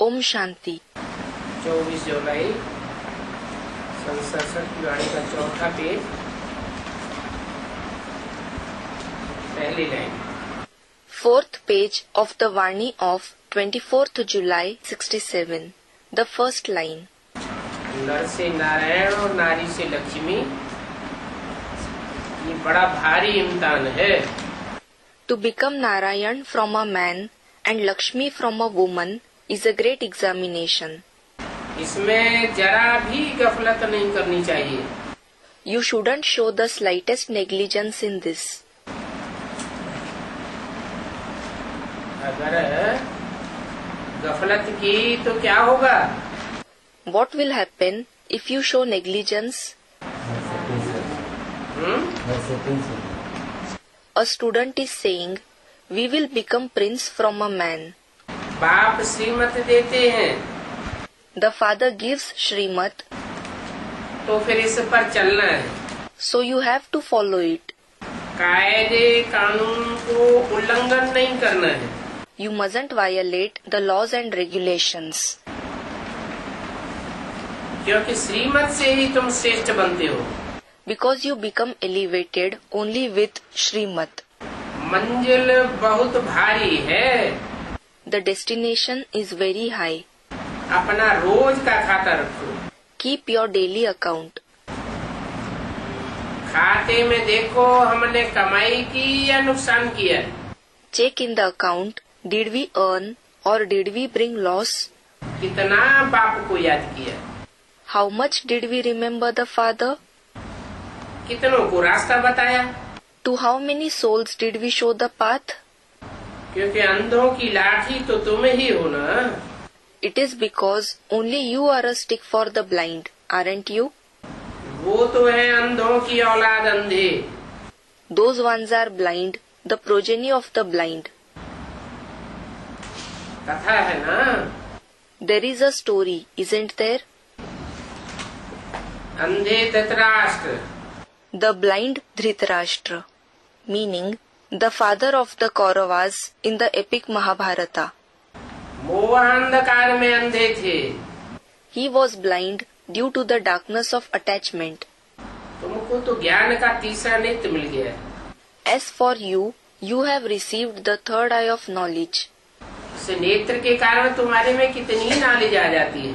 ओम शांति। 24 जुलाई संसद की वाणी का चौथा पेज, पहली line. Fourth page of the Vani of 24th July 67. The first line. नर से नारायण और नारी से लक्ष्मी, ये बड़ा भारी इम्तिहान है। To become Narayan from a man and Lakshmi from a woman is a great examination. इसमें जरा भी गफलत नहीं करनी चाहिए। You shouldn't show the slightest negligence in this. अगर गफलत की तो क्या होगा? What will happen if you show negligence? A student is saying, we will become prince from a man. बाप श्रीमत देते हैं The father gives Shrimat, तो फिर इस पर चलना है। so you have to follow it. कायदे कानून को उल्लंघन नहीं करना है। You mustn't violate the laws and regulations. क्योंकि श्रीमत से ही तुम श्रेष्ठ बनते हो। Because you become elevated only with Shrimat. मंजिल बहुत भारी है। The destination is very high. अपना रोज का खाता रखो। Keep your daily account. खाते में देखो हमने कमाई की या नुकसान किया। Check in the account. Did we earn or did we bring loss? कितना बाप को याद किया। How much did we remember the father? कितनों को रास्ता बताया। To how many souls did we show the path? क्योंकि अंधों की लाठी तो तुम ही हो ना। It is because only you are a stick for the blind, aren't you? वो तो है अंधों की औलाद अंधे। Those ones are blind, the progeny of the blind. कथा है ना। There is a story, isn't there? अंधे Dhritarashtra. The blind Dhritarashtra, meaning the father of the Kauravas in the epic Mahabharata. मोह अंधकार में अंधे थे। He was blind due to the darkness of attachment. तुमको तो ज्ञान का तीसरा नेत्र मिल गया। As for you, you have received the third eye of knowledge. इस नेत्र के कारण तुम्हारे में कितनी नॉलेज आ जाती है।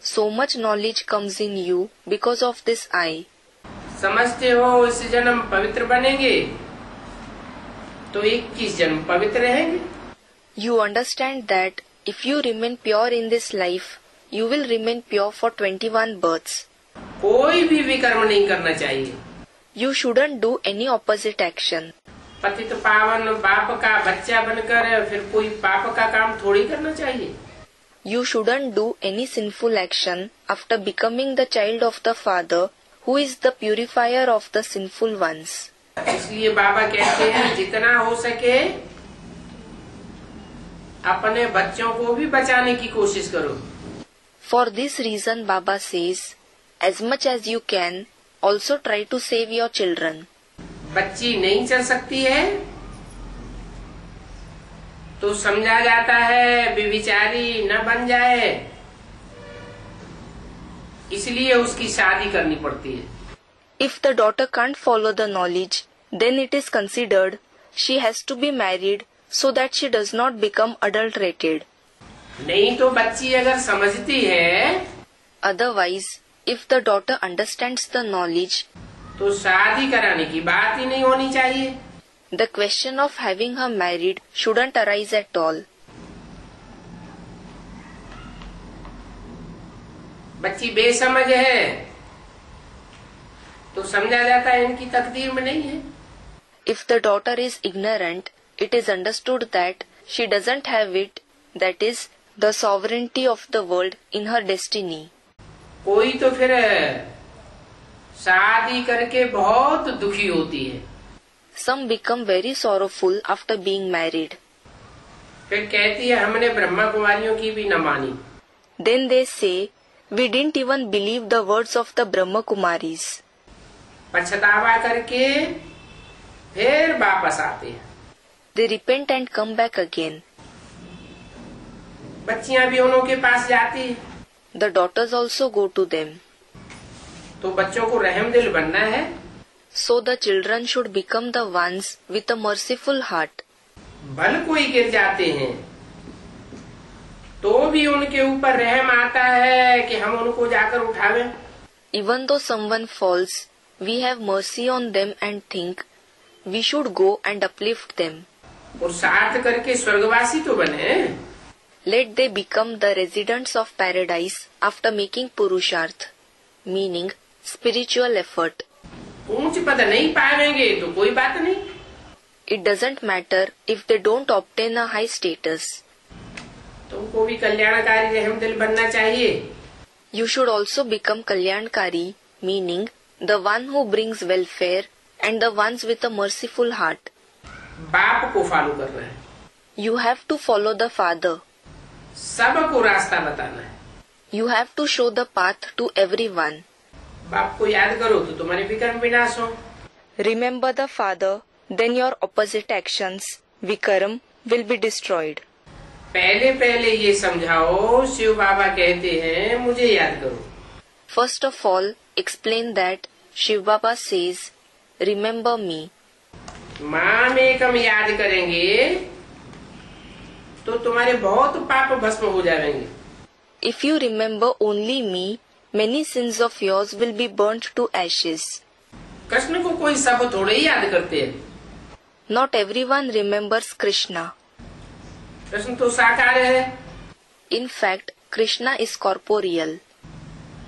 So much knowledge comes in you because of this eye. समझते हो इस जन्म पवित्र बनेंगे तो 21 जन्म पवित्र रहेंगे। You understand that if you remain pure in this life, you will remain pure for 21 births. कोई भी विकर्म नहीं करना चाहिए। You shouldn't do any opposite action. पतित पावन बाप का बच्चा बनकर फिर कोई पाप का काम थोड़ी करना चाहिए। You shouldn't do any sinful action after becoming the child of the Father, who is the purifier of the sinful ones. इसलिए बाबा कहते हैं जितना हो सके अपने बच्चों को भी बचाने की कोशिश करो। For this reason, Baba says, as much as you can, also try to save your children. बच्ची नहीं चल सकती है तो समझा जाता है विविचारी न बन जाए, इसलिए उसकी शादी करनी पड़ती है। If the daughter can't follow the knowledge, then it is considered she has to be married so that she does not become adulterated. नहीं तो बच्ची अगर समझती है, Otherwise, if the daughter understands the knowledge, तो शादी कराने की बात ही नहीं होनी चाहिए। the question of having her married shouldn't arise at all. बच्ची बेसमझ है तो समझा जाता है इनकी तकदीर में नहीं है। If the daughter is ignorant, it is understood that she doesn't have it, that is, the sovereignty of the world in her destiny. कोई तो फिर शादी करके बहुत दुखी होती है। Some become very sorrowful after being married. फिर कहती है हमने ब्रह्मा कुमारियों की भी न मानी। Then they say, we didn't even believe the words of the Brahma Kumaris. पछतावा करके फिर वापस आते हैं। They repent and come back again. बच्चियां भी उन्हों के पास जाती है। The daughters also go to them. तो बच्चों को रहमदिल बनना है। So the children should become the ones with a merciful heart. भल कोई गिर जाते हैं तो भी उनके ऊपर रहम आता है कि हम उनको जाकर उठावें। Even though someone falls, we have mercy on them and think we should go and uplift them. पुरुषार्थ करके स्वर्गवासी तो बने। Let they become the residents of paradise after making purusharth, meaning spiritual effort. ऊंच पद नहीं पाएंगे तो कोई बात नहीं। It doesn't matter if they don't obtain a high status. तुमको भी कल्याणकारी रहमदिल बनना चाहिए। You should also become kalyankari, meaning the one who brings welfare and the ones with a merciful heart. बाप को फॉलो करना है। You have to follow the father. सबको रास्ता बताना है। You have to show the path to everyone. बाप को याद करो तो तुम्हारे विकर्म विनाश हो। Remember the father, then your opposite actions, Vikaram, will be destroyed. पहले पहले ये समझाओ, शिव बाबा कहते हैं मुझे याद करो। First of all, explain that Shiv Baba says, remember me. माम एकम याद करेंगे तो तुम्हारे बहुत पाप भस्म हो जाएंगे। If you remember only me, many sins of yours will be burnt to ashes. Krishna को कोई सब थोड़े ही याद करते हैं। Not everyone remembers Krishna. Krishna तो साकार है। In fact, Krishna is corporeal.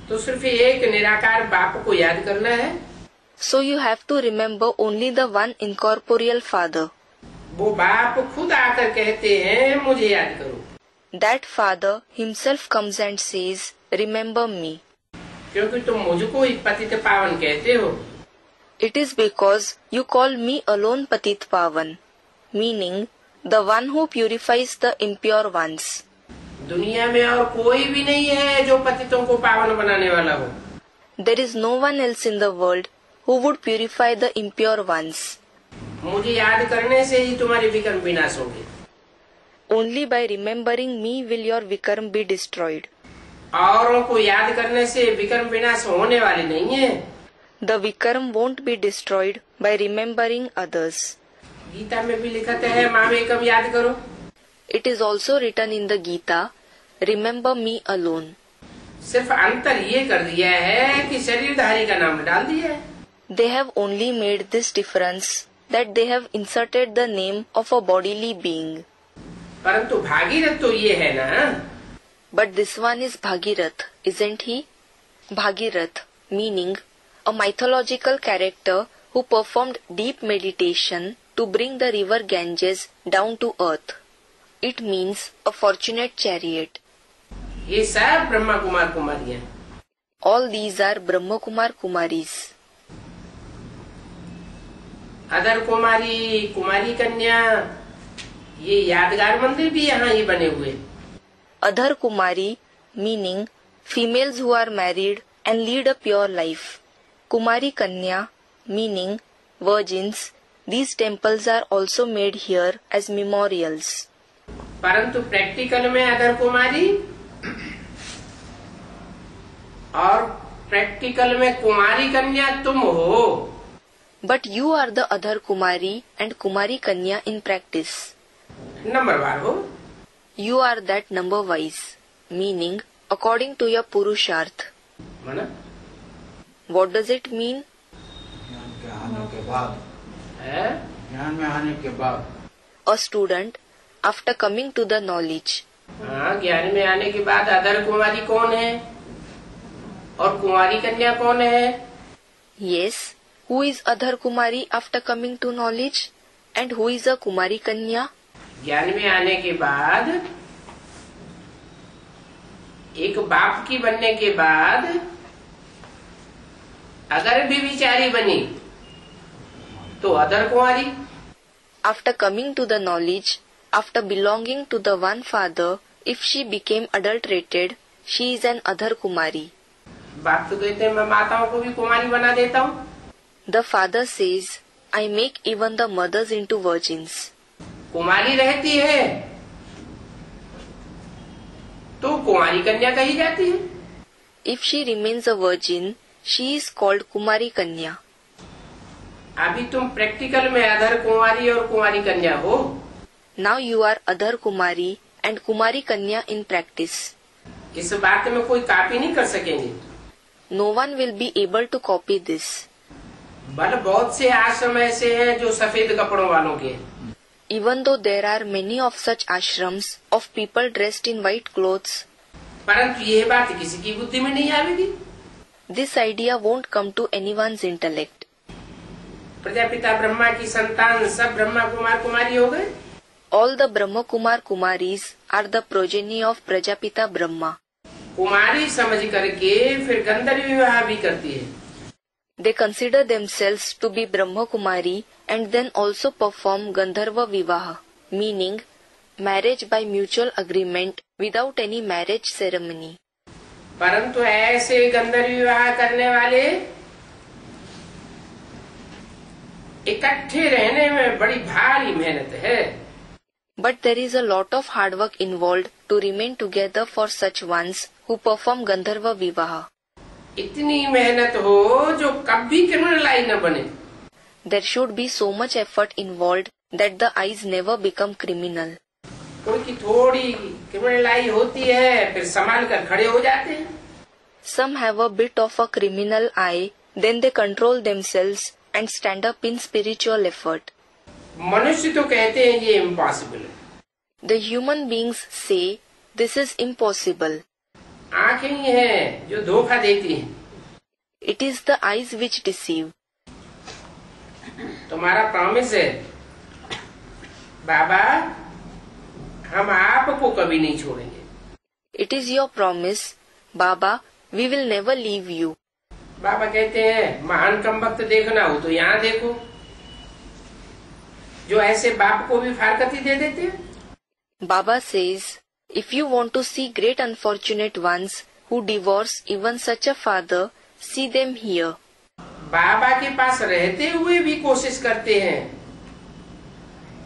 तो सिर्फ एक निराकार बाप को याद करना है। So you have to remember only the one incorporeal father. वो बाप खुद आकर कहते हैं मुझे याद करो। That father himself comes and says, remember me. क्योंकि तुम मुझको ही पतित पावन कहते हो। It is because you call me alone Patit Pavan, meaning the one who purifies the impure ones. दुनिया में और कोई भी नहीं है जो पतितों को पावन बनाने वाला हो। There is no one else in the world who would purify the impure ones. मुझे याद करने से ही तुम्हारे विकर्म विनाश होंगे। Only by remembering me will your Vikram be destroyed. औरों को याद करने से विकर्म विनाश होने वाले नहीं है। The Vikram won't be destroyed by remembering others. Gita में भी लिखा है माम एकम याद करो। It is also written in the Gita, remember me alone. सिर्फ अंतर ये कर दिया है कि शरीरधारी का नाम डाल दिया है। They have only made this difference that they have inserted the name of a bodily being. परंतु भागीरथ तो ये है ना। But this one is Bhagirath, isn't he? Bhagirath, meaning a mythological character who performed deep meditation to bring the river Ganges down to earth. It means a fortunate chariot. ये सब ब्रह्मा कुमार कुमारियां। All these are Brahma Kumar Kumaris. Other Kumari, Kumari Kanya, ये यादगार मंदिर भी यहाँ ही बने हुए। Adhar Kumari, meaning females who are married and lead a pure life. Kumari Kanya, meaning virgins. These temples are also made here as memorials. परंतु practical में other कुमारी और प्रैक्टिकल में कुमारी कन्या तुम हो। But you are the Adhar Kumari and Kumari Kanya in practice. Number वार हो। You are that number wise, meaning according to your Purusharth. माना? What does it mean? ज्ञान के आने के बाद, है? ज्ञान में आने के बाद। A student, after coming to the knowledge. हाँ, ज्ञान में आने के बाद अदर कुमारी कौन है और कुमारी कन्या कौन है? Yes, who is Adhar Kumari after coming to knowledge? And who is a Kumari Kanya? ज्ञान में आने के बाद एक बाप की बनने के बाद अगर भी विचारी बनी तो other Kumari. After coming to the knowledge, after belonging to the one father, if she became adulterated, she is an Adhar Kumari. बाप तो कहते हैं मैं माताओं को भी कुमारी बना देता हूँ। The father says, I make even the mothers into virgins. कुमारी रहती है तो कुंवारी कन्या कही जाती है। If she remains a virgin, she is called Kumari Kanya. अभी तुम प्रैक्टिकल में अधर कुंवारी और कुंवारी कन्या हो। Now you are Adhar Kumari and Kumari Kanya in practice. इस बात में कोई कॉपी नहीं कर सकेंगे। No one will be able to copy this. बल बहुत से आश्रम ऐसे हैं जो सफेद कपड़ों वालों के हैं। Even though there are many of such ashrams of people dressed in white clothes, परंतु ये बात किसी की बुद्धि में नहीं आवेगी। this idea won't come to anyone's intellect. Prajapita Brahma की संतान सब ब्रह्मा कुमार कुमारी हो गए। All the Brahma Kumar Kumaris are the progeny of Prajapita Brahma. कुमारी समझ करके फिर गंधर्व विवाह भी करती है। They consider themselves to be Brahma Kumari and then also perform Gandharva Vivaha, meaning marriage by mutual agreement without any marriage ceremony. परंतु ऐसे गंधर्व विवाह करने वाले इकट्ठे रहने में बड़ी भारी मेहनत है। But there is a lot of hard work involved to remain together for such ones who perform Gandharva Vivaha. इतनी मेहनत हो जो कभी क्रिमिनल आई न बने। There should be so much effort involved that the eyes never become criminal. कोई की थोड़ी क्रिमिनल आई होती है फिर संभाल कर खड़े हो जाते हैं। Some have a bit of a criminal eye, then they control themselves and stand up in spiritual effort. मनुष्य तो कहते हैं ये इम्पॉसिबल है। The human beings say this is impossible. आंखें ही हैं जो धोखा देती हैं। It is the eyes which deceive. तुम्हारा प्रॉमिस है बाबा, हम आपको कभी नहीं छोड़ेंगे। It is your promise, Baba, we will never leave you. बाबा कहते हैं महान कम वक्त देखना हो तो यहाँ देखो, जो ऐसे बाप को भी फारकती दे देते हैं। Baba says, if you want to see great unfortunate ones who divorce even such a father, see them here. बाबा के पास रहते हुए भी कोशिश करते हैं,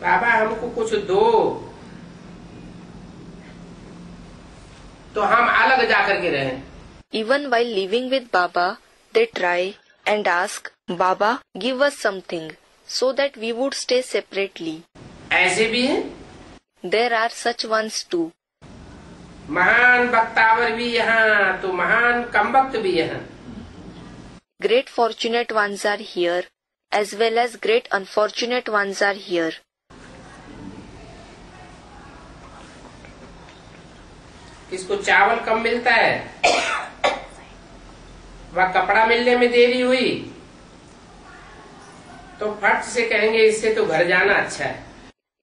बाबा हमको कुछ दो, तो हम अलग जाकर के रहें। Even while living with Baba, they try and ask, Baba, give us something, so that we would stay separately. ऐसे भी हैं। There are such ones too. महान बख्तावर भी यहाँ तो महान कमबख्त भी यहाँ। Great fortunate ones are here, as well as great unfortunate ones are here. किसको चावल कम मिलता है, वह कपड़ा मिलने में देरी हुई तो फट से कहेंगे इससे तो घर जाना अच्छा है।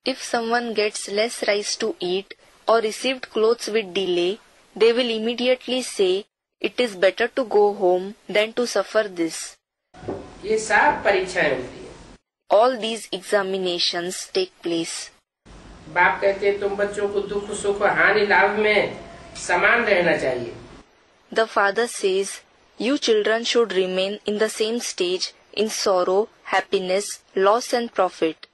If someone gets less rice to eat or received clothes with delay, they will immediately say, it is better to go home than to suffer this. ये सब परीक्षाएं होती है। All these examinations take place. बाप कहते हैं तुम बच्चों को दुख सुख हानि लाभ में समान रहना चाहिए। The father says, you children should remain in the same stage in sorrow, happiness, loss and profit.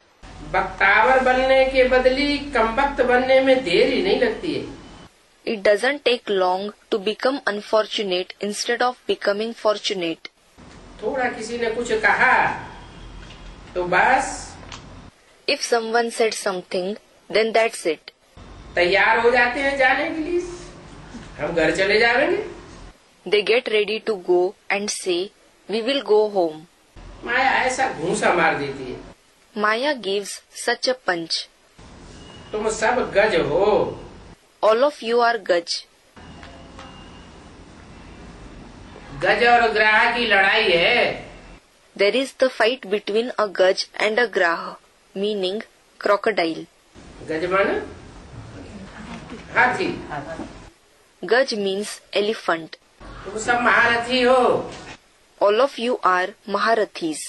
Bakhtawar बनने के बदली कमबख्त बनने में देरी नहीं लगती है। It doesn't take long to become unfortunate instead of becoming fortunate. थोड़ा किसी ने कुछ कहा तो बस If someone said something, then that's it. तैयार हो जाते हैं जाने के लिए, हम घर चले जाएंगे। They get ready to go and say, we will go home. माया ऐसा घूंसा मार देती है। Maya gives such a punch. तुम सब गज हो। All of you are Gaj. गज और ग्राह की लड़ाई है। There is the fight between a Gaj and a Graha, meaning crocodile. गज माना हाथी, Gaj means elephant. तुम सब महारथी हो। All of you are Maharathis,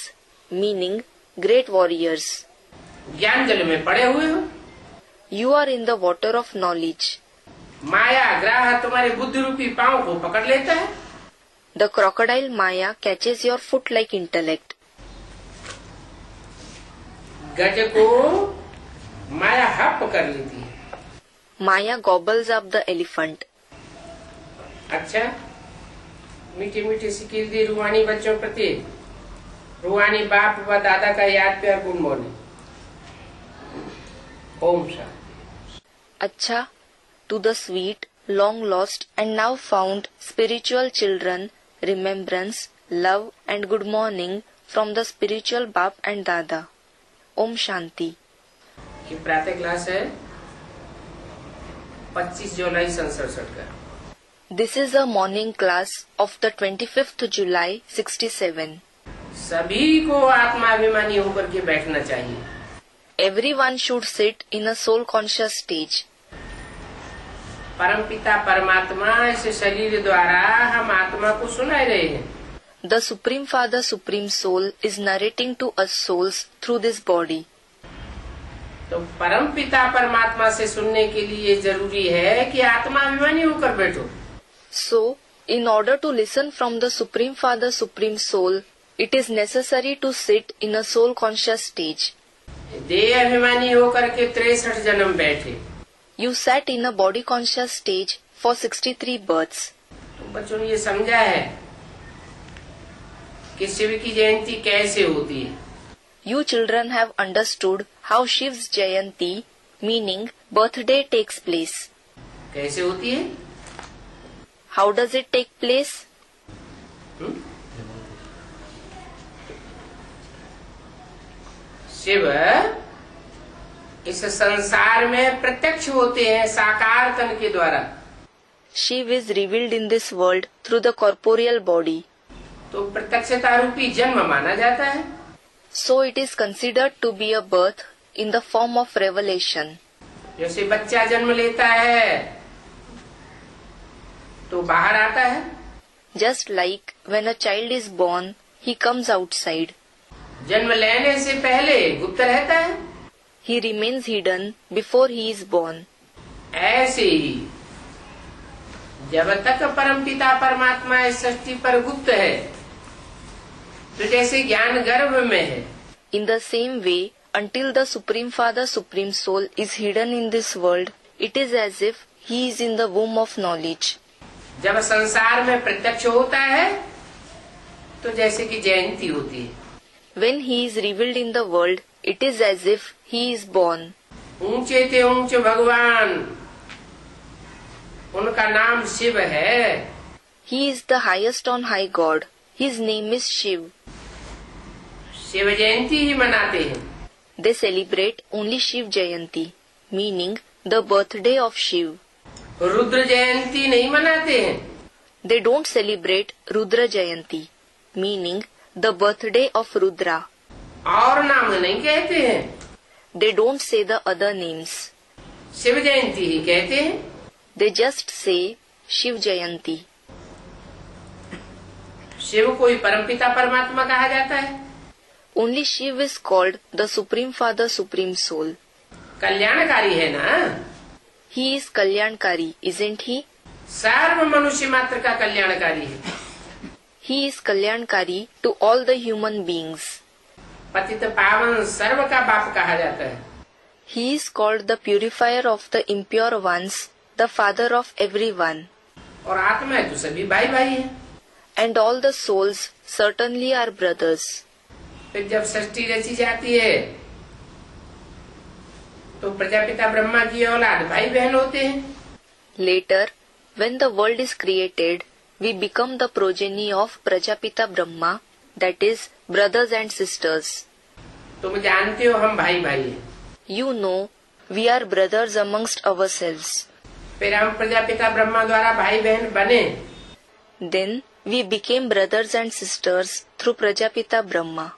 meaning great warriors. ज्ञान जल में पड़े हुए हो। You are in the water of knowledge. माया ग्राह तुम्हारे बुद्धि रूपी पांव को पकड़ लेता है। The crocodile Maya catches your foot like intellect. गज को माया हप कर लेती है। Maya gobbles up the elephant. अच्छा, मीठी मीठी सी कीर्ति रूहानी बच्चों प्रति, रूहानी बाप व दादा का याद प्यार गुड मॉर्निंग। ओम शांति। अच्छा, to the sweet, long lost and now found spiritual children, remembrance, love and good morning from the spiritual Bap and Dada. Om Shanti. की प्रातः क्लास है 25 जुलाई सन 67 का। This is a morning class of the 25th July 67. सभी को आत्माभिमानी होकर के बैठना चाहिए। Everyone should sit in a soul conscious stage. परमपिता परमात्मा इस शरीर द्वारा हम आत्मा को सुनाए रहे हैं। The Supreme Father, Supreme Soul is narrating to us souls through this body. तो परमपिता परमात्मा से सुनने के लिए जरूरी है कि आत्माभिमानी होकर बैठो। So, in order to listen from the Supreme Father, Supreme Soul, it is necessary to sit in a soul conscious stage. देह अभिमानी होकर के 63 जन्म बैठे। You sat in a body conscious stage for 63 births. तो बच्चों ने ये समझा है कि शिव की जयंती कैसे होती है। You children have understood how Shiv's Jayanti, meaning birthday, takes place. कैसे होती है? How does it take place? Shiv इस संसार में प्रत्यक्ष होते हैं साकार तन के द्वारा। Shiv is revealed in this world through the corporeal body. तो प्रत्यक्षता रूपी जन्म माना जाता है। So it is considered to be a birth in the form of revelation. जैसे बच्चा जन्म लेता है तो बाहर आता है। Just like when a child is born, he comes outside. जन्म लेने से पहले गुप्त रहता है। He remains hidden before he is born. ऐसे ही जब तक परमपिता परमात्मा इस सृष्टि पर गुप्त है, तो जैसे ज्ञान गर्भ में है। In the same way, until the Supreme Father, Supreme Soul is hidden in this world, it is as if he is in the womb of knowledge. जब संसार में प्रत्यक्ष होता है तो जैसे कि जयंती होती है। When he is revealed in the world, it is as if he is born. ऊंचे ते ऊंचे भगवान, उनका नाम शिव है। He is the highest on high God. His name is Shiv. Shiv Jayanti ही मनाते हैं। They celebrate only Shiv Jayanti, meaning the birthday of Shiv. Rudra जयंती नहीं मनाते हैं। They don't celebrate Rudra Jayanti, meaning the birthday of Rudra. और नाम नहीं कहते हैं। They don't say the other names. Shiv Jayanti ही कहते हैं। They just say Shiv Jayanti. Shiv कोई परमपिता परमात्मा कहा जाता है। Only Shiv is called the Supreme Father, Supreme Soul. कल्याणकारी है ना। He is Kalyankari, isn't he? सर्व मनुष्य मात्र का कल्याणकारी है। He is Kalyankari to all the human beings. पतित पावन सर्व का बाप कहा जाता है। He is called the purifier of the impure ones, the father of everyone. और आत्मा है तो सभी भाई भाई है। And all the souls certainly are brothers. फिर जब सृष्टि रची जाती है तो प्रजापिता ब्रह्मा की औलाद भाई बहन होते हैं। Later, when the world is created, we become the progeny of Prajapita Brahma, that is, brothers and sisters. तुम जानते हो हम भाई भाई हैं। You know, we are brothers amongst ourselves. फिर हम प्रजापिता ब्रह्मा द्वारा भाई बहन बने। Then, we became brothers and sisters through Prajapita Brahma.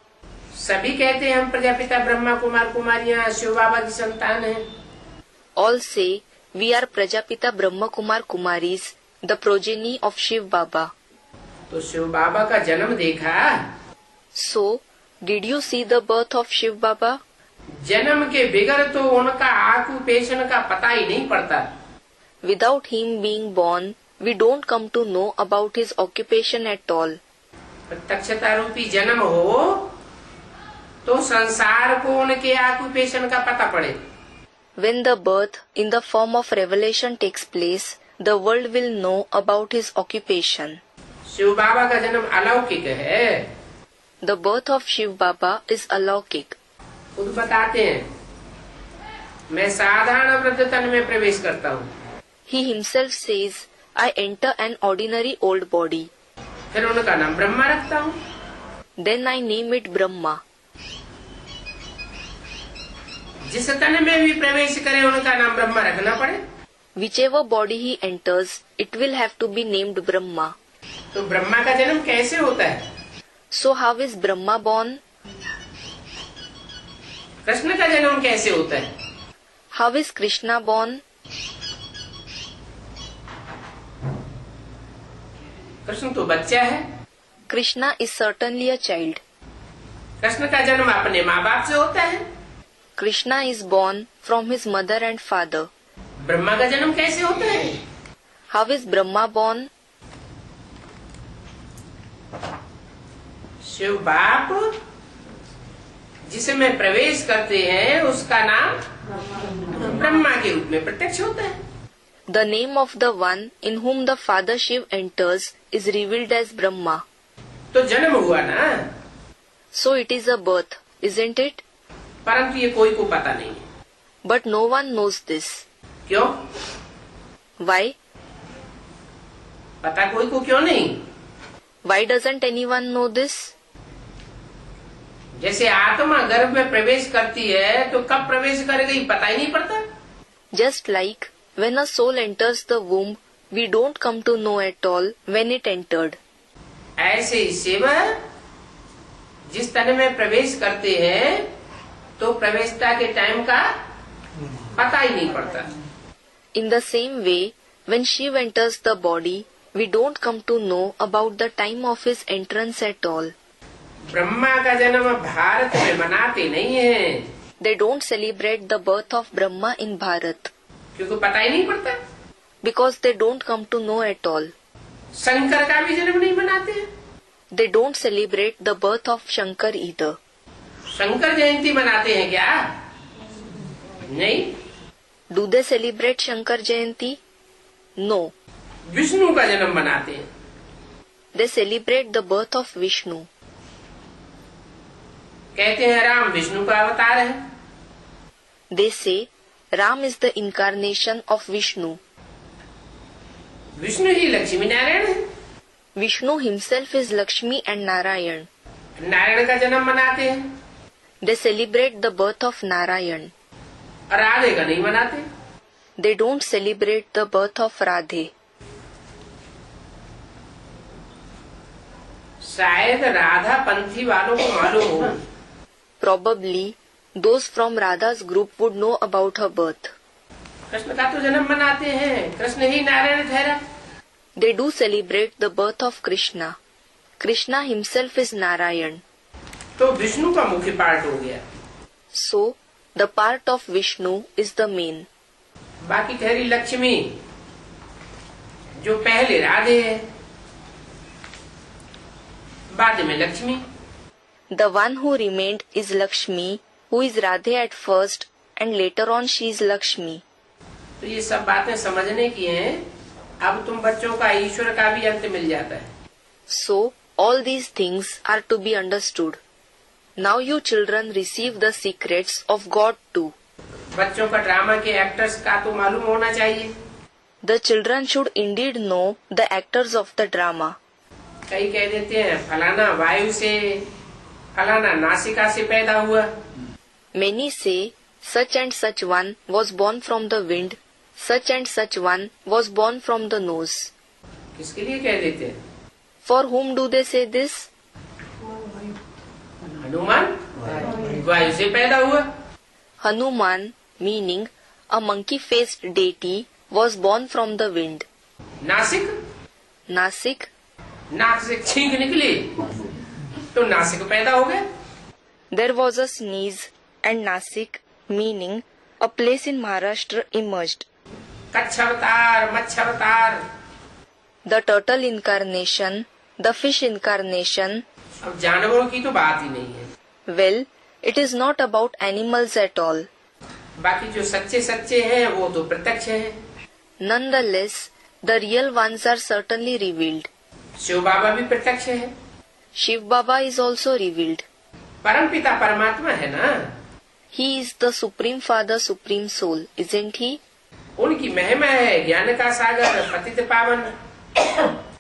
सभी कहते हैं हम प्रजापिता ब्रह्मा कुमार कुमारियां शिव बाबा की संतान हैं। All say, we are Prajapita Brahma Kumar Kumaris, the progeny of Shiv Baba. तो शिव बाबा का जन्म देखा। So, did you see the birth of Shiv Baba? जन्म के बिगर तो उनका ऑक्यूपेशन का पता ही नहीं पड़ता। Without him being born, we don't come to know about his occupation at all. प्रत्यक्षता रूपी जन्म हो तो संसार को उनके ऑक्यूपेशन का पता पड़े। When the birth in the form of revelation takes place, the world will know about his occupation. Shiv बाबा का जन्म अलौकिक है। The birth of Shiv Baba is alaukic. खुद बताते हैं, मैं साधारण वृद्ध तन में प्रवेश करता हूँ। He himself says, I enter an ordinary old body. फिर उनका नाम ब्रह्मा रखता हूँ। Then I name it Brahma. जिस तन में भी प्रवेश करे उनका नाम ब्रह्मा रखना पड़े। Whichever body he enters, it will have to be named Brahma. तो ब्रह्मा का जन्म कैसे होता है? So how is Brahma born? Krishna का जन्म कैसे होता है? How is Krishna born? Krishna तो बच्चा है। Krishna is certainly a child. Krishna का जन्म अपने माँ बाप से होता है। Krishna is born from his mother and father. Brahma का जन्म कैसे होता है? How is Brahma born? Shiv बाप जिसमें प्रवेश करते हैं उसका नाम ब्रह्मा के रूप में प्रत्यक्ष होता है। The name of the one in whom the Father Shiv enters is revealed as Brahma. तो जन्म हुआ ना, So it is a birth, isn't it? परंतु ये कोई को पता नहीं है। But no one knows this. क्यों? Why? पता कोई को क्यों नहीं? Why doesn't anyone know this? जैसे आत्मा गर्भ में प्रवेश करती है तो कब प्रवेश करेगी पता ही नहीं पड़ता। Just like when a soul enters the womb, we don't come to know at all when it entered. ऐसे ही शिव जिस तन में प्रवेश करते हैं तो प्रवेशता के टाइम का पता ही नहीं पड़ता। In the same way, when Shiv enters the body, we don't come to know about the time of his entrance at all. Brahma का जन्म भारत में मनाते नहीं है। They don't celebrate the birth of Brahma in Bharat क्योंकि पता ही नहीं पड़ता। because they don't come to know at all. Shankar का भी जन्म नहीं मनाते हैं। They don't celebrate the birth of Shankar either. Shankar जयंती मनाते हैं क्या? नहीं। Do they celebrate Shankar Jayanti? No. Vishnu का जन्म मनाते हैं। They celebrate the birth of Vishnu. कहते हैं राम विष्णु का अवतार है। They say Ram is the incarnation of Vishnu. Vishnu ही लक्ष्मी नारायण है। Vishnu himself is Lakshmi and Narayan. Narayan का जन्म मनाते हैं। They celebrate the birth of Narayan. और राधे का नहीं मनाते। They don't celebrate the birth of Radhe. शायद राधा पंथी वालों को मालूम हो। Probably those from Radha's group would know about her birth. Krishna का तो जन्म मनाते हैं, कृष्ण ही नारायण ठहरा। They do celebrate the birth of Krishna. Krishna himself is Narayan. तो विष्णु का मुख्य पार्ट हो गया। So, the part of Vishnu is the main. बाकी ठहरी लक्ष्मी जो पहले राधे है बाद में Lakshmi. The one who remained is Lakshmi, who is Radhe at first and later on she is Lakshmi. तो ये सब बातें समझने की हैं। अब तुम बच्चों का ईश्वर का भी अंत मिल जाता है। So, all these things are to be understood. Now you children receive the secrets of God too. बच्चों का ड्रामा के एक्टर्स का तो मालूम होना चाहिए। The children should indeed know the actors of the drama. कई कह देते हैं फलाना वायु से फलाना नासिका से पैदा हुआ। Many say such and such one was born from the wind, such and such one was born from the nose. किसके लिए कह देते हैं? For whom do they say this? Hanuman वायु से पैदा हुआ। Hanuman, meaning a monkey-faced deity, was born from the wind. Nashik Nasik, नाक से छींक निकली तो नासिक पैदा हो गया। there was a sneeze and Nasik, meaning a place in Maharashtra emerged. Kutch अवतार मच्छ अवतार। The turtle incarnation, the fish incarnation. अब जानवरों की तो बात ही नहीं है। Well, it is not about animals at all. बाकी जो सच्चे सच्चे हैं वो तो प्रत्यक्ष है। Nonetheless, The real ones are certainly revealed. Shiv बाबा भी प्रत्यक्ष है, Shiv Baba is also revealed. परम पिता परमात्मा है ना, He is the Supreme Father, Supreme Soul, isn't he? उनकी महिमा है ज्ञान का सागर पतित पावन।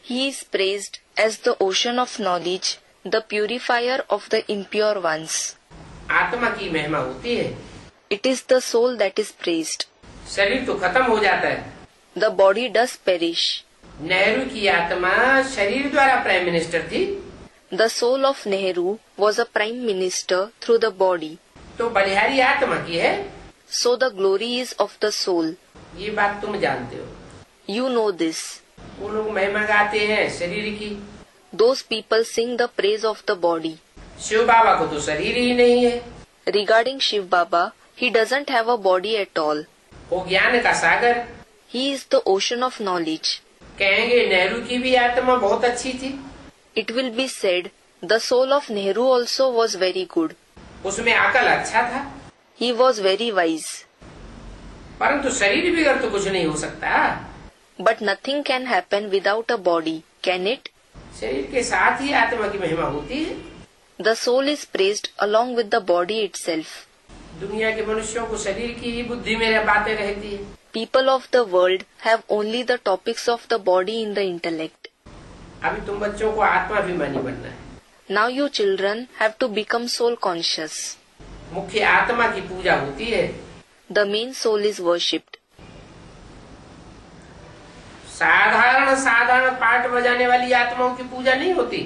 He is praised as the ocean of knowledge, the purifier of the impure ones. आत्मा की महिमा होती है, It is the soul that is praised. शरीर तो खत्म हो जाता है। The body does perish. Nehru की आत्मा शरीर द्वारा प्राइम मिनिस्टर थी, The soul of Nehru was a prime minister through the body. तो बलिहारी आत्मा की है। So the glory is of the soul. ये बात तुम जानते हो। You know this. वो लोग महिमा गाते हैं शरीर की। Those people sing the praise of the body. Shiv बाबा को तो शरीर ही नहीं है, Regarding Shiv Baba, he doesn't have a body at all. वो ज्ञान का सागर। He is the ocean of knowledge. कहेंगे नेहरू की भी आत्मा बहुत अच्छी थी, It will be said, the soul of Nehru also was very good. उसमें अकल अच्छा था, He was very wise. परंतु शरीर बिगड़ तो कुछ नहीं हो सकता। But nothing can happen without a body, can it? शरीर के साथ ही आत्मा की महिमा होती है। The soul is praised along with the body itself. दुनिया के मनुष्यों को शरीर की ही बुद्धि में बातें रहती है। People of the world have only the topics of the body in the intellect. अभी तुम बच्चों को आत्माभिमानी बनना है। Now you children have to become soul conscious. मुख्य आत्मा की पूजा होती है। The main soul is worshipped. साधारण पाठ बजाने वाली आत्माओं की पूजा नहीं होती।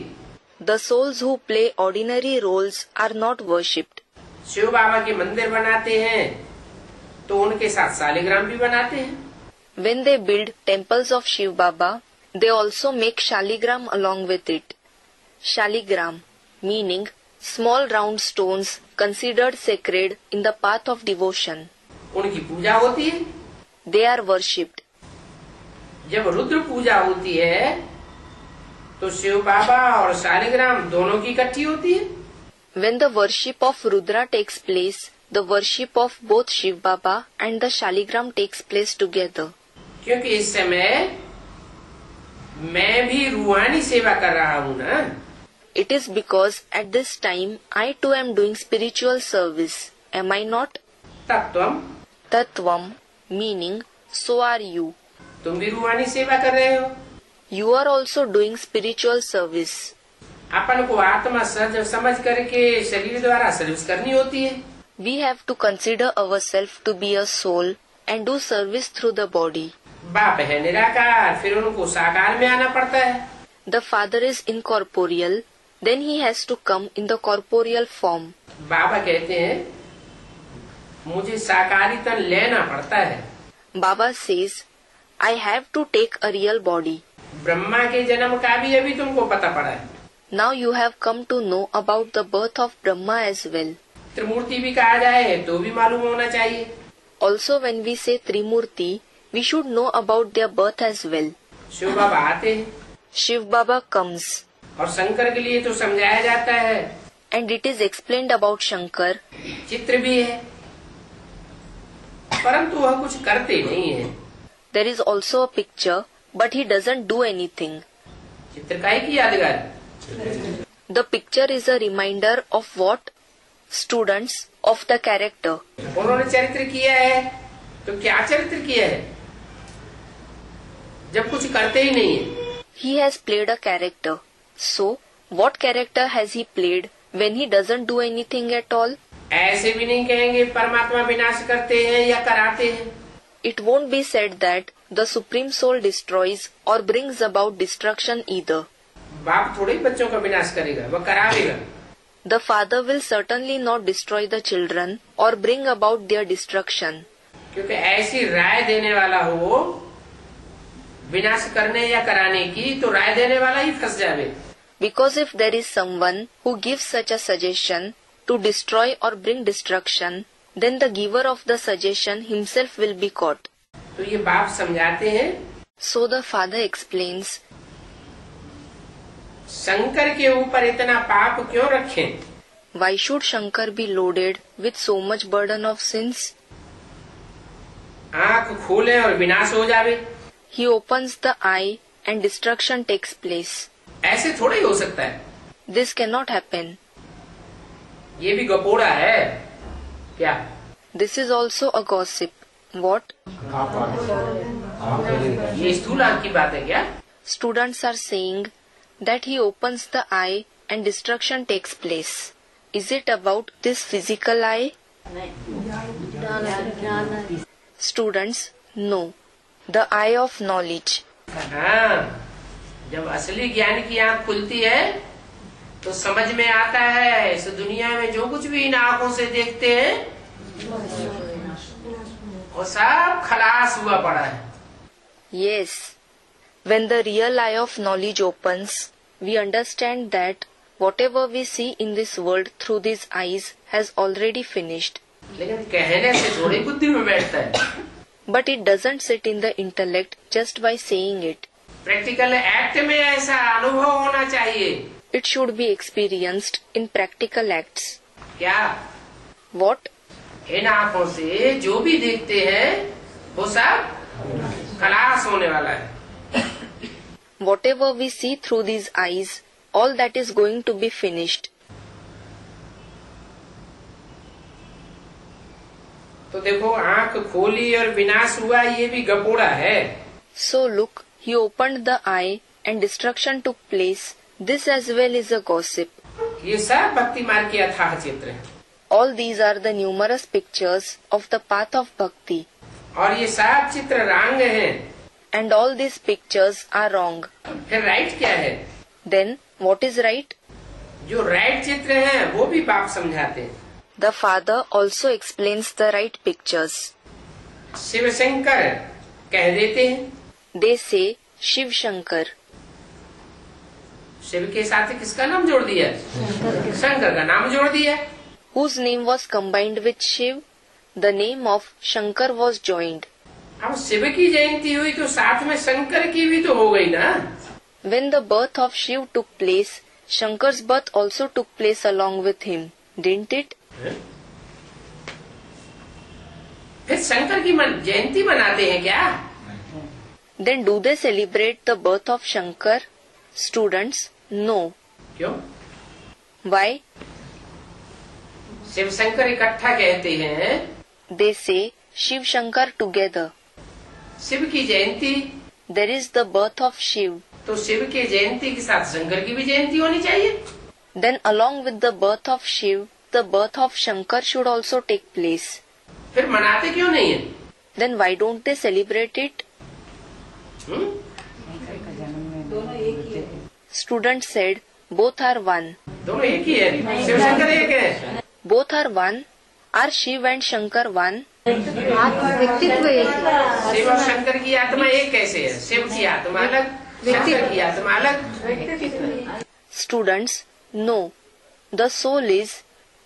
The souls who play ordinary roles are not worshipped. Shiv बाबा के मंदिर बनाते हैं तो उनके साथ शालिग्राम भी बनाते हैं। When they build temples of Shiv Baba, they also make shaligram along with it. Shaligram, meaning small round stones considered sacred in the path of devotion. उनकी पूजा होती है। They are worshipped. जब रुद्र पूजा होती है तो शिव बाबा और शालिग्राम दोनों की इकट्ठी होती है। When the worship of Rudra takes place, the worship of both Shiv Baba and the Shaligram takes place together. क्योंकि इस समय मैं भी रूहानी सेवा कर रहा हूँ ना। It is because at this time I too am doing spiritual service. Am I not? तत्वम, Tattvam, meaning so are you. तुम भी रूहानी सेवा कर रहे हो। You are also doing spiritual service. अपन को आत्मा सहज समझ करके शरीर द्वारा सर्विस करनी होती है। We have to consider ourselves to be a soul and do service through the body. बाप है निराकार, फिर उनको साकार में आना पड़ता है। The father is incorporeal, then he has to come in the corporeal form. बाबा कहते हैं मुझे साकारी तन लेना पड़ता है। Baba says, I have to take a real body. Brahma के जन्म का भी अभी तुमको पता पड़ा है। Now you have come to know about the birth of Brahma as well. त्रिमूर्ति भी कहा जाए तो भी मालूम होना चाहिए। Also when we say Trimurti, we should know about their birth as well. Shiv बाबा आते हैं Shiv Baba comes और शंकर के लिए तो समझाया जाता है, and it is explained about Shankar. चित्र भी है, परंतु वह कुछ करते नहीं है। There is also a picture, but he doesn't do anything. चित्र काहे की यादगार? The picture is a reminder of what? Students of the character. उन्होंने चरित्र किया है, तो क्या चरित्र किया है जब कुछ करते ही नहीं है? He has played a character. So, what character has he played when he doesn't do anything at all? ऐसे भी नहीं कहेंगे परमात्मा विनाश करते हैं या कराते हैं। It won't be said that the Supreme Soul destroys or brings about destruction either. बाप थोड़े ही बच्चों का विनाश करेगा, वह करावेगा। The father will certainly not destroy the children or bring about their destruction. क्योंकि ऐसी राय देने वाला हो विनाश करने या कराने की, तो राय देने वाला ही फंस जावे। Because if there is someone who gives such a suggestion to destroy or bring destruction, then the giver of the suggestion himself will be caught. तो ये बाप समझाते हैं। So the father explains, Shankar के ऊपर इतना पाप क्यों रखें? why should Shankar be loaded with so much burden of sins? आंख खोले और विनाश हो जावे। he opens the eye and destruction takes place. ऐसे थोड़ा ही हो सकता है। This cannot happen. ये भी गपोड़ा है क्या? This is also a gossip. What? ये स्थूल आंख की बात है क्या? Students are saying that he opens the eye and destruction takes place. Is it about this physical eye? Students, no. The eye of knowledge. हाँ, जब असली ज्ञान की आंख खुलती है तो समझ में आता है इस दुनिया में जो कुछ भी इन आंखों से देखते हैं वो सब खलास हुआ पड़ा है। Yes. When the real eye of knowledge opens, we understand that whatever we see in this world through these eyes has already finished. लेकिन कहने से थोड़ी बुद्धि में बैठता है। But it doesn't sit in the intellect just by saying it. Practical act में ऐसा अनुभव होना चाहिए। It should be experienced in practical acts. क्या? What? इन आंखों से जो भी देखते हैं वो सब खलास होने वाला है। Whatever we see through these eyes, all that is going to be finished. तो देखो आंख खोली और विनाश हुआ ये भी गपोड़ा है। So look, he opened the eye and destruction took place. This as well is a gossip. ये सब भक्ति मार्ग के अथाह चित्र है। All these are the numerous pictures of the path of bhakti. और ये सब चित्र रंग हैं। And all these pictures are wrong. फिर राइट क्या है? Then what is right? जो राइट चित्र हैं वो भी बाप समझाते हैं। The father also explains the right pictures. Shiv Shankar कह देते हैं। They say Shiv Shankar. Shiv के साथ किसका नाम जोड़ दिया? शंकर का नाम जोड़ दिया। Whose name was combined with Shiv? The name of Shankar was joined. अब शिव की जयंती हुई तो साथ में शंकर की भी तो हो गई ना। When the birth of Shiv took place, Shankar's birth also took place along with him, didn't it? फिर शंकर की जयंती मनाते हैं क्या? Then do they celebrate the birth of Shankar? Students, no. क्यों? Why? शिव शंकर इकट्ठा कहते हैं। They say Shiv Shankar together. Shiv की जयंती There is the birth of Shiv. तो शिव की जयंती के साथ शंकर की भी जयंती होनी चाहिए। Then along with the birth of Shiv, the birth of Shankar should also take place. फिर मनाते क्यों नहीं है? Then why don't they celebrate it? Student said, both are one. दोनों एक ही है। शिव शंकर एक है। Both are one. Are Shiv and Shankar one? Shiv और शंकर की आत्मा एक कैसे है? शिव की आत्मा अलग, शंकर की आत्मा अलग। Students, no. The soul is.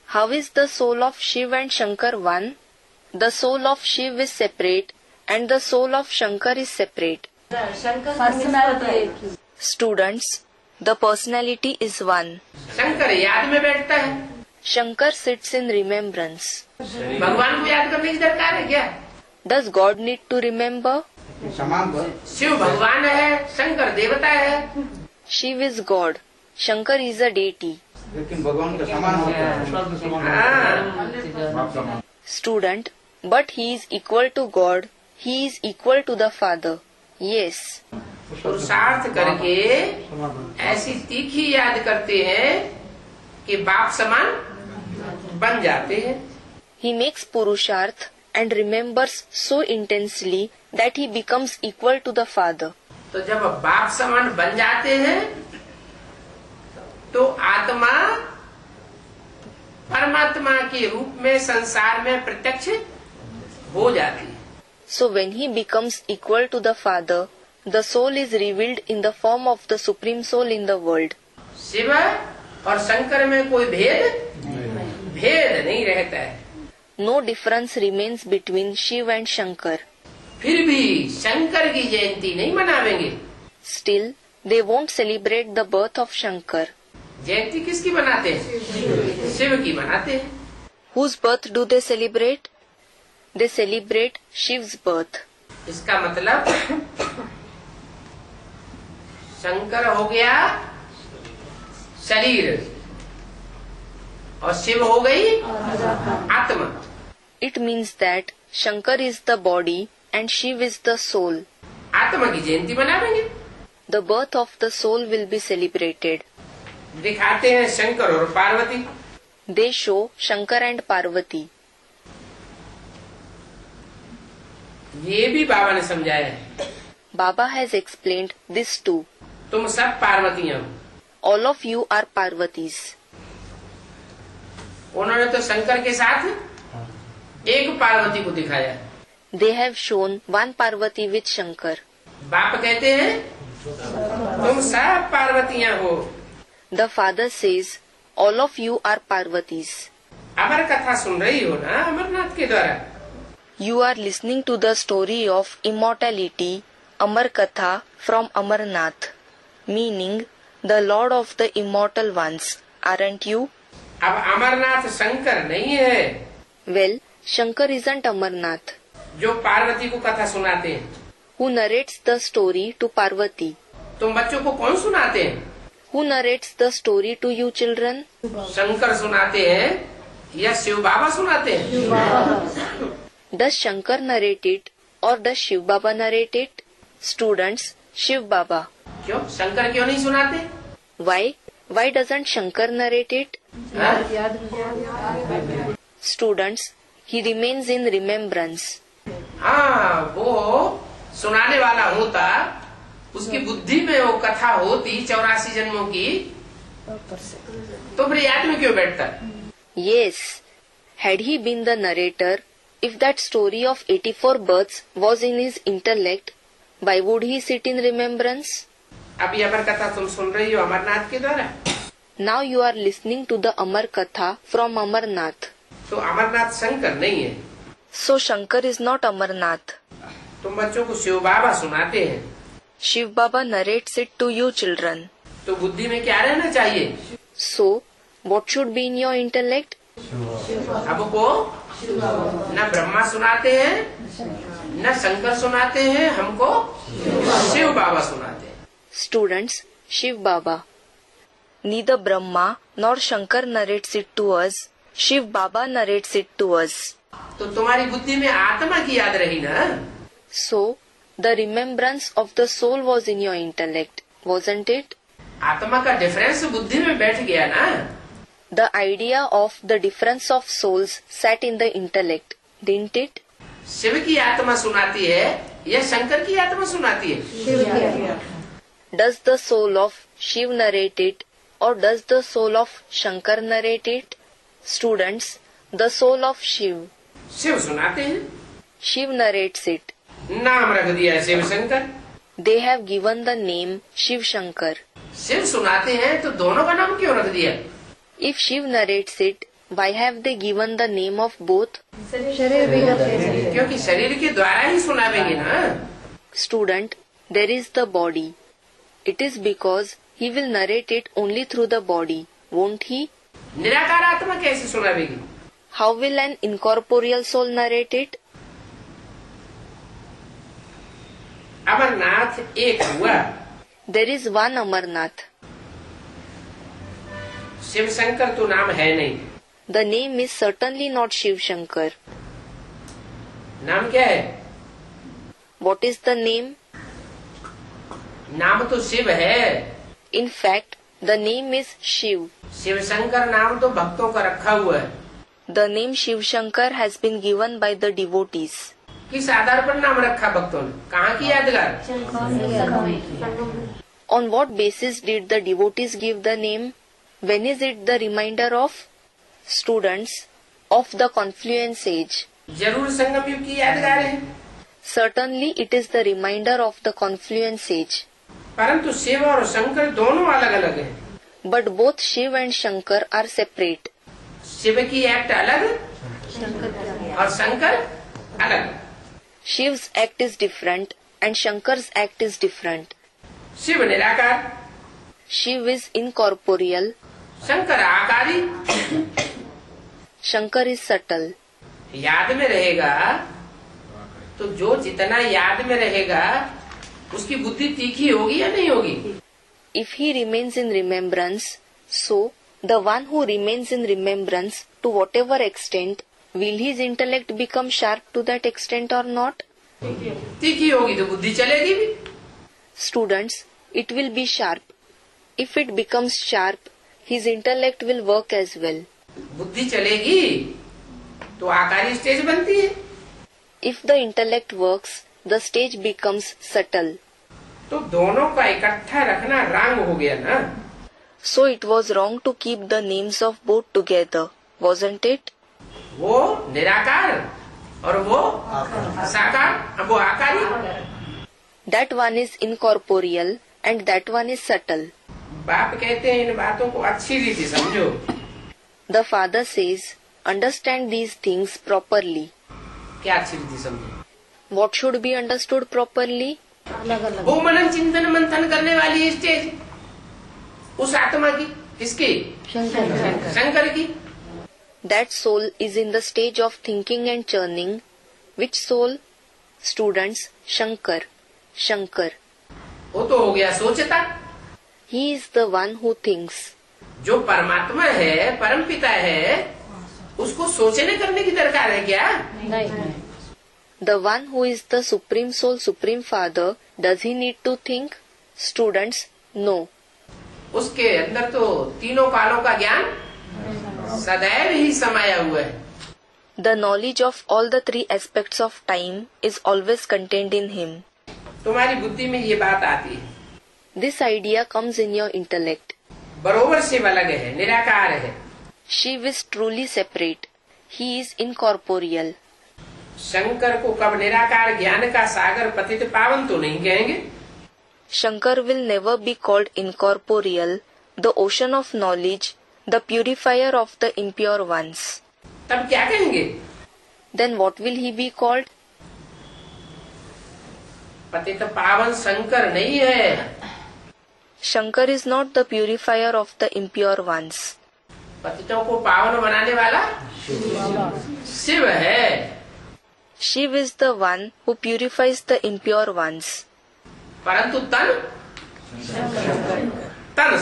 How is the soul of Shiv and Shankar one? The soul of Shiv is separate and the soul of Shankar is separate. Students, the personality is one. Shankar याद में बैठता है। Shankar sits in remembrance. भगवान को याद करने की दरकार है क्या? Does God need to remember? समान पर शिव भगवान है, शंकर देवता है। Shiv is God. Shankar is a deity. लेकिन भगवान के समान होता है। हाँ। Student, but he is equal to God. He is equal to the Father. Yes. पुरुषार्थ करके ऐसी तीखी याद करते हैं कि बाप समान बन जाते हैं। He makes Purusharth and remembers so intensely that he becomes equal to the Father. तो जब बाप समान बन जाते हैं तो आत्मा परमात्मा के रूप में संसार में प्रत्यक्ष हो जाती है। So when he becomes equal to the Father, the soul is revealed in the form of the Supreme Soul in the world. Shiv और शंकर में कोई भेद नहीं रहता है। No difference remains between Shiv and Shankar. फिर भी शंकर की जयंती नहीं मनावेंगे। Still, they won't celebrate the birth of Shankar. जयंती किसकी मनाते हैं? शिव की मनाते हैं। Whose birth do they celebrate? They celebrate Shiv's birth. इसका मतलब शंकर हो गया शरीर और शिव हो गई आत्मा। It means that Shankar is the body and Shiv is the soul. आत्मा की जयंती मनावेंगे, The birth of the soul will be celebrated. दिखाते हैं शंकर और Parvati. They show Shankar and Parvati. ये भी बाबा ने समझाया है। Baba has explained this too. तुम सब पार्वतियां हो। All of you are Parvatis. उन्होंने तो शंकर के साथ एक पार्वती को दिखाया। They have shown one Parvati with Shankar. बाप कहते हैं तुम सब पार्वतियां हो। The father says, all of you are Parvatis. अमर कथा सुन रही हो ना अमरनाथ के द्वारा। You are listening to the story of immortality, Amar Katha from Amarnath, meaning the Lord of the immortal ones, aren't you? अब अमरनाथ शंकर नहीं है Well, Shankar isn't Amarnath, जो पार्वती को कथा सुनाते हैं। who narrates the story to Parvati. तुम बच्चों को कौन सुनाते हैं? Who narrates the story to you children? Shankar सुनाते हैं या शिव बाबा सुनाते हैं? Does Shankar narrate it or does Shiv Baba narrate it? Students, Shiv Baba. क्यों शंकर क्यों नहीं सुनाते? Why? Why doesn't Shankar narrate it? हाँ? Students, he remains in remembrance. हाँ, वो सुनाने वाला होता, उसकी बुद्धि में वो कथा होती 84 जन्मों की, तो फिर याद में क्यों बैठता? Yes, had he been the narrator, if that story of 84 births was in his intellect, why would he sit in remembrance? अभी अमर कथा तुम सुन रही हो अमरनाथ के द्वारा। Now you are listening to the Amar Katha from Amarnath. तो अमरनाथ शंकर नहीं है। So Shankar is not Amarnath. तुम बच्चों को शिव बाबा सुनाते हैं, Shiv Baba narrates it to you children. तो बुद्धि में क्या रहना चाहिए? So, what should be in your intellect? हमको न ब्रह्मा सुनाते हैं न शंकर सुनाते हैं, हमको शिव बाबा सुनाते हैं। Students, Shiv Baba. Neither Brahma nor Shankar narrates it to us. Shiv Baba narrates it to us. तो तुम्हारी बुद्धि में आत्मा की याद रही ना? So, the remembrance of the soul was in your intellect, wasn't it? आत्मा का डिफरेंस बुद्धि में बैठ गया ना? The idea of the difference of souls sat in the intellect, didn't it? Shiv की आत्मा सुनाती है या शंकर की आत्मा सुनाती है? Does the soul of Shiv narrate it or does the soul of Shankar narrate it? Students, the soul of Shiv. Shiv सुनाते हैं, Shiv narrates it. नाम रख दिया Shiv Shankar. They have given the name Shiv Shankar. Shiv सुनाते हैं तो दोनों का नाम क्यों रख दिया? If Shiv narrates it, why have they given the name of both? क्योंकि शरीर के द्वारा ही सुनावेंगे ना। Student, there is the body. It is because he will narrate it only through the body, won't he? निराकार आत्मा कैसे सुनावेगी? How will an incorporeal soul narrate it? Amarnath एक हुआ, There is one Amarnath. Shiv Shankar तो नाम है नहीं। The name is certainly not Shiv Shankar. नाम क्या है? What is the name? नाम तो शिव है। In fact, the name is Shiv. Shiv Shankar नाम तो भक्तों का रखा हुआ है। The name Shiv Shankar has been given by the devotees. किस आधार पर नाम रखा भक्तों ने? कहाँ की यादगार? On what basis did the devotees give the name? When is it the reminder of? Students, of the confluence age. जरूर संगम युग की यादगार है, Certainly it is the reminder of the confluence age. परंतु शिव और शंकर दोनों अलग अलग हैं। But both Shiv and Shankar are separate. Shiv की एक्ट अलग और शंकर अलग। Shiv's act is different and Shankar's act is different. Shiv निराकार, Shiv is incorporeal, Shankar आकारी। Shankar is subtle. याद में रहेगा तो जो जितना याद में रहेगा उसकी बुद्धि तीखी होगी या नहीं होगी? If he remains in remembrance, so the one who remains in remembrance, to whatever extent, will his intellect become sharp to that extent or not? तीखी होगी तो बुद्धि चलेगी भी। Students, it will be sharp. If it becomes sharp, his intellect will work as well. बुद्धि चलेगी तो आकारी stage बनती है। If the intellect works, the stage becomes subtle. तो दोनों का इकट्ठा रखना रंग हो गया ना। So it was wrong to keep the names of both together, wasn't it? वो निराकार और वो साकार, वो आकारी। That one is incorporeal and that one is subtle. बाप कहते हैं इन बातों को अच्छी रीति समझो। The father says, understand these things properly. क्या अच्छी रीति समझो? What should be understood properly? वो मनन चिंतन मंथन करने वाली स्टेज उस आत्मा की, किसकी? शंकर की। That soul is in the stage of thinking and churning. Which soul? Students, Shankar. Shankar. वो तो हो गया सोचता। He is the one who thinks. जो परमात्मा है, परम पिता है, उसको सोचने करने की दरकार है क्या? नहीं। The one who is the Supreme Soul, Supreme Father, does he need to think? Students, no. उसके अंदर तो तीनों कालों का ज्ञान सदैव ही समाया हुआ है। The knowledge of all the three aspects of time is always contained in him. तुम्हारी बुद्धि में ये बात आती है। This idea comes in your intellect. बरोबर शिव अलग है, निराकार है। Shiv is truly separate. He is incorporeal. Shankar को कब निराकार ज्ञान का सागर पतित पावन तो नहीं कहेंगे। Shankar will never be called incorporeal, the ocean of knowledge, the purifier of the impure ones. तब क्या कहेंगे? Then what will he be called? पतित पावन शंकर नहीं है। Shankar is not the purifier of the impure ones. पतितों को पावन बनाने वाला शिव है। Shiv is the one who purifies the impure ones. परंतु तन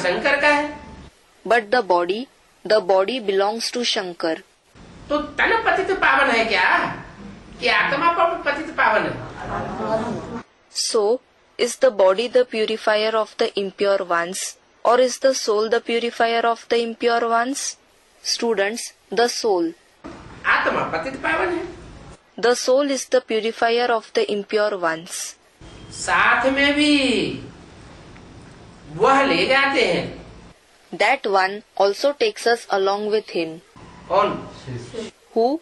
शंकर का है। But the body belongs to Shankar. तो तन पतित पावन है क्या? कि आत्मा पतित पावन है? So, is the body the purifier of the impure ones, or is the soul the purifier of the impure ones? Students, the soul. आत्मा पतित पावन है। The soul is the purifier of the impure ones. साथ में भी वह ले जाते हैं। That one also takes us along with him. कौन? Who?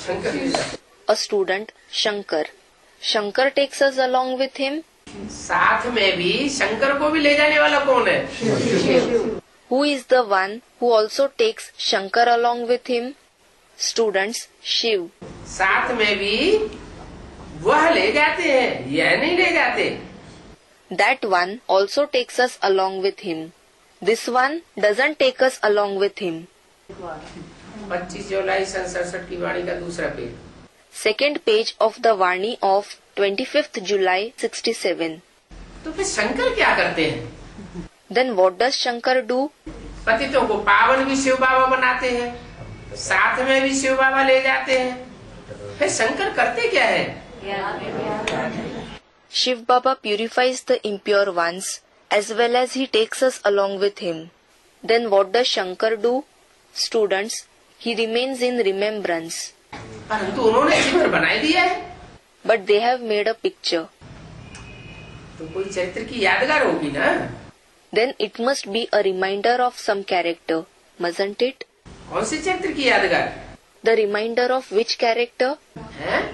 Shankar. A student, Shankar. Shankar takes us along with him. साथ में भी शंकर को भी ले जाने वाला कौन है? Who is the one who also takes Shankar along with him? Students, Shiv. साथ में भी वह ले जाते हैं, यह नहीं ले जाते। That one also takes us along with him. This one doesn't take us along with him. 25 जुलाई 67 की वाणी का दूसरा page. Second page of the Vani of 25th July 67. तो फिर शंकर क्या करते हैं? Then what does Shankar do? पतितों को पावन भी शिव बाबा बनाते हैं, साथ में भी शिव बाबा ले जाते हैं। फिर शंकर करते क्या है? Shiv Baba purifies the impure ones as well as he takes us along with him. Then what does Shankar do? Students, he remains in remembrance. परंतु उन्होंने चित्र बनाई दिया है। But they have made a picture. तो कोई चरित्र की यादगार होगी ना? Then it must be a reminder of some character, mustn't it? कौन सी चरित्र की यादगार? The reminder of which character? है?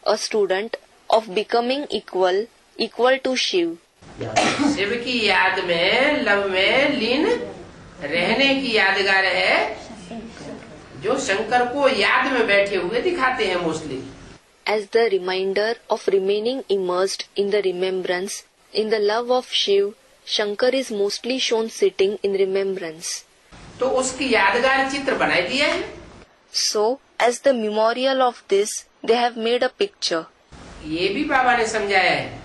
A student of becoming equal to Shiv. Shiv की याद में, लव में लीन रहने की यादगार है, जो शंकर को याद में बैठे हुए दिखाते हैं mostly. As the reminder of remaining immersed in the remembrance, in the love of Shiv, Shankar is mostly shown sitting in remembrance. तो उसकी यादगार चित्र बनाई दिया है। So, as the memorial of this, they have made a picture. ये भी बाबा ने समझाया है।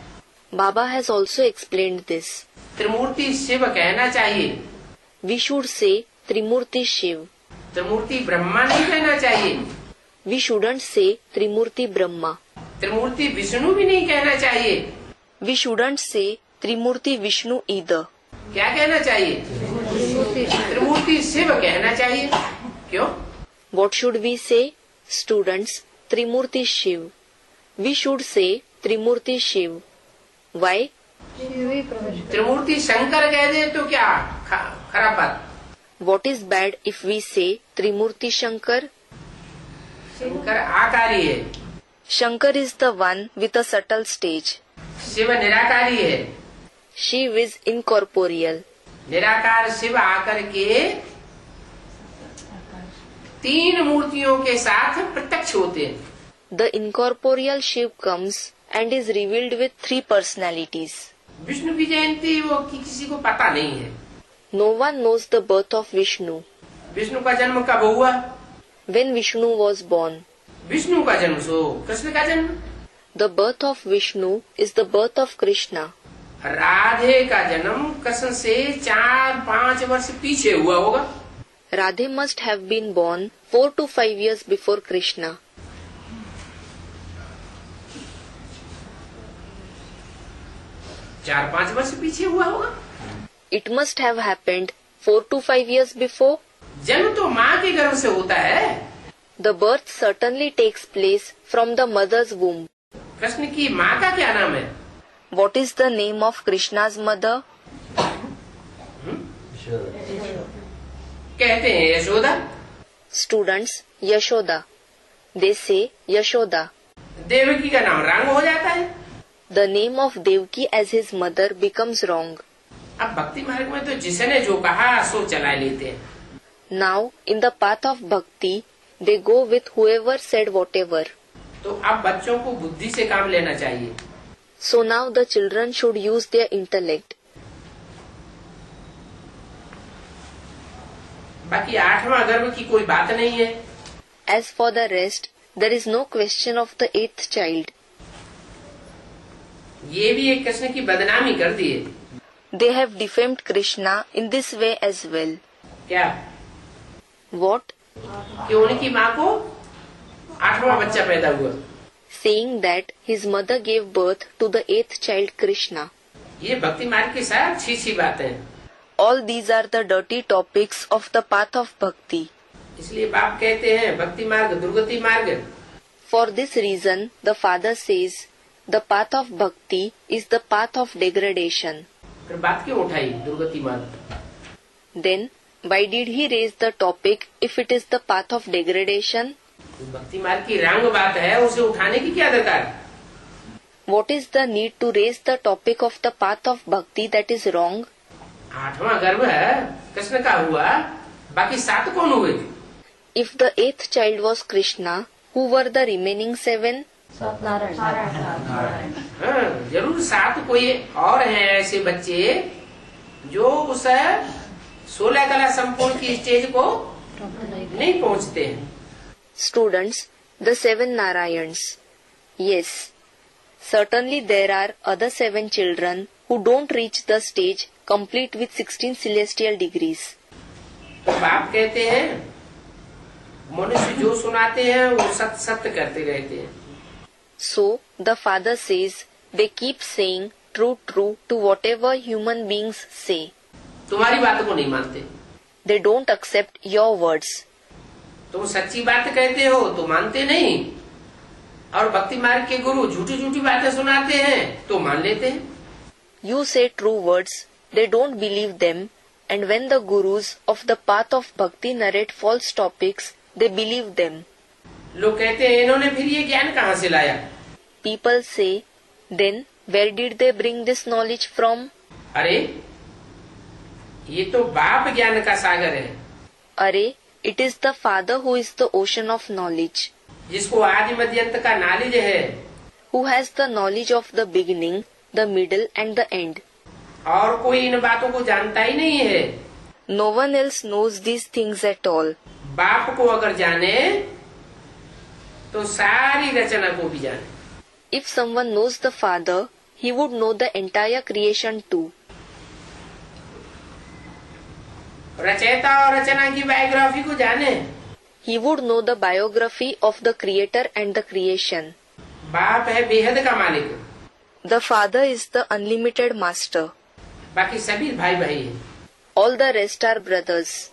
Baba has also explained this. त्रिमूर्ति शिव कहना चाहिए, We should say Trimurti Shiv. त्रिमूर्ति ब्रह्मा नहीं कहना चाहिए, We shouldn't say Trimurti Brahma. त्रिमूर्ति विष्णु भी नहीं कहना चाहिए. We shouldn't say Trimurti Vishnu either. क्या कहना चाहिए? त्रिमूर्ति शिव कहना चाहिए. क्यों? What should we say? Students, Trimurti Shiv. We should say Trimurti Shiv. Why? त्रिमूर्ति शंकर कह दे तो क्या खराब बात? What is bad if we say Trimurti Shankar? Shankar आकारी है, Shankar is the one with a subtle stage. Shiv निराकारी है. Shiv is incorporeal. निराकार शिव आकर के तीन मूर्तियों के साथ प्रत्यक्ष होते हैं. The incorporeal Shiv comes and is revealed with 3 personalities. Vishnu की जयंती वो किसी को पता नहीं है. No one knows the birth of Vishnu. Vishnu का जन्म कब हुआ? When Vishnu was born. Vishnu का जन्म सो कृष्ण का जन्म. The birth of Vishnu is the birth of Krishna. Radhe का जन्म कृष्ण से 4-5 वर्ष पीछे हुआ होगा. Radhe must have been born 4 to 5 years before Krishna. 4-5 वर्ष पीछे हुआ होगा. It must have happened 4 to 5 years before. जन्म तो माँ के गर्भ से होता है. The birth certainly takes place from the mother's womb. Krishna की माँ का क्या नाम है? What is the name of Krishna's mother? कहते हैं Yashoda. Students, Yashoda. They say Yashoda. Devaki का नाम रंग हो जाता है. The name of Devaki as his mother becomes wrong. अब भक्ति मार्ग में तो जिसने जो कहा सो चला लेते हैं. Now, in the path of bhakti, they go with whoever said whatever. तो अब बच्चों को बुद्धि से काम लेना चाहिए. So now the children should use their intellect. बाकी 8वां गर्भ की कोई बात नहीं है. As for the rest, there is no question of the 8th child. ये भी एक कृष्ण की बदनामी कर दी है. They have defamed Krishna in this way as well. क्या? What? कि उनकी माँ को 8वां बच्चा पैदा हुआ. Saying that his mother gave birth to the 8th child Krishna. ये भक्ति मार्ग की सारी अच्छी बातें हैं. All these are the dirty topics of the path of bhakti. इसलिए बाप कहते हैं भक्ति मार्ग दुर्गति मार्ग. For this reason, the father says, the path of bhakti is the path of degradation. फिर बात क्यों उठाई दुर्गति मार्ग? Then, why did he raise the topic if it is the path of degradation? भक्ति मार्ग की रंग बात है, उसे उठाने की क्या दरकार? What is the need to raise the topic of the path of bhakti that is wrong? 8वां गर्भ है कृष्ण का हुआ, बाकी 7 कौन हुए? If the 8th child was Krishna, who were the remaining 7? हाँ, जरूर 7 कोई और हैं ऐसे बच्चे जो उस 16 कला संपूर्ण की स्टेज को नहीं पहुंचते हैं. Students, the 7 Narayans. Yes, certainly there are other 7 children who don't reach the stage complete with 16 celestial degrees. तो बाप कहते हैं मनुष्य जो सुनाते हैं वो सत्य सत्य करते रहते हैं. So, the father says, they keep saying true to whatever human beings say. तुम्हारी बात को नहीं मानते. They don't accept your words. तुम सच्ची बात कहते हो तो मानते नहीं, और भक्ति मार्ग के गुरु झूठी झूठी बातें सुनाते हैं तो मान लेते हैं. You say true words, they don't believe them, and when the gurus of the path of bhakti narrate false topics, they believe them. लोग कहते हैं इन्होंने फिर ये ज्ञान कहाँ से लाया? People say, then where did they bring this knowledge from? अरे ये तो बाप ज्ञान का सागर है. Arey, it is the father who is the ocean of knowledge, जिसको आदि मध्य अंत का नॉलेज है, who has the knowledge of the beginning, the middle and the end. और कोई इन बातों को जानता ही नहीं है. No one else knows these things at all. बाप को अगर जाने तो सारी रचना को भी जाने. If someone knows the father, he would know the entire creation too. रचयिता और रचना की बायोग्राफी को जाने, He would know the biography of the creator and the creation. बाप है बेहद का मालिक, The father is the unlimited master. बाकी सभी भाई भाई हैं। All the rest are brothers.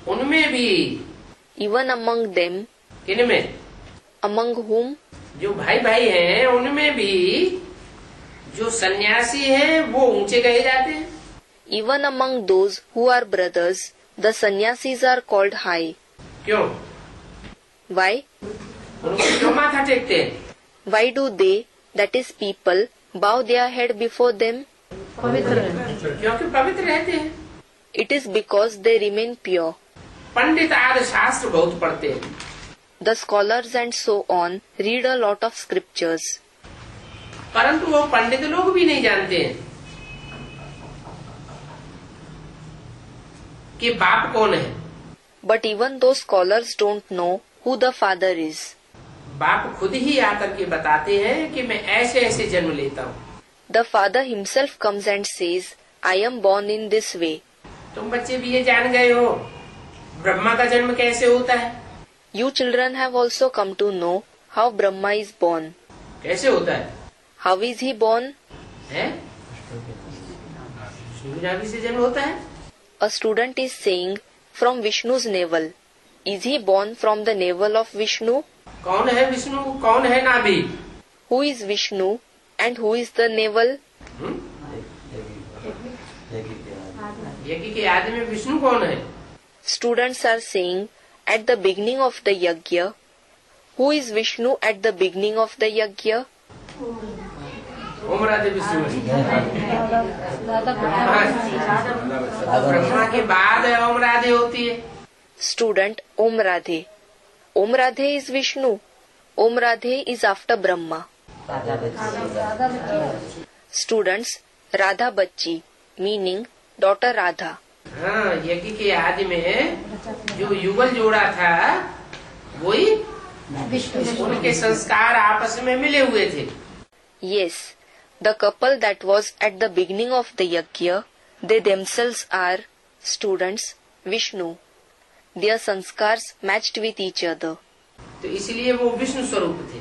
उनमें भी, Even among them, किनमें, among whom, जो भाई भाई हैं उनमें भी जो सन्यासी हैं वो ऊंचे कहे जाते हैं। even among those who are brothers, the sannyasis are called high. क्यों? Why? उनको क्यों माथा टेकते हैं? Why do they, that is people, bow their head before them? क्योंकि पवित्र रहते हैं। It is because they remain pure. पंडित आदि शास्त्र बहुत पढ़ते हैं, The scholars and so on read a lot of scriptures. परंतु वो पंडित लोग भी नहीं जानते हैं कि बाप कौन है। But even those scholars don't know who the father is. बाप खुद ही आकर के बताते हैं कि मैं ऐसे ऐसे जन्म लेता हूँ। The father himself comes and says, I am born in this way. तुम बच्चे भी ये जान गए हो ब्रह्मा का जन्म कैसे होता है। You children have also come to know how Brahma is born. कैसे होता है? How is he born? है? विष्णु नाभि से जन्म होता है। A student is saying, from Vishnu's navel. Is he born from the navel of Vishnu? कौन है विष्णु, कौन है नाभि? Who is Vishnu and who is the navel? यज्ञ के आदि में विष्णु कौन है? Students are saying, at the beginning of the yajna. Who is Vishnu at the beginning of the yajna? ओम राधे विष्णु ब्रह्मा के बाद ओम राधे होती है। Student, Om Radhe. Om Radhe is Vishnu. Om Radhe is after Brahma. Students, Radha Bachchi, meaning daughter Radha. हाँ, यज्ञ के आदि में जो युगल जोड़ा था वही उनके संस्कार आपस में मिले हुए थे। Yes, the couple that was at the beginning of the yajna, they themselves are students, Vishnu. Their sanskars matched with each other. तो इसलिए वो विष्णु स्वरूप थे।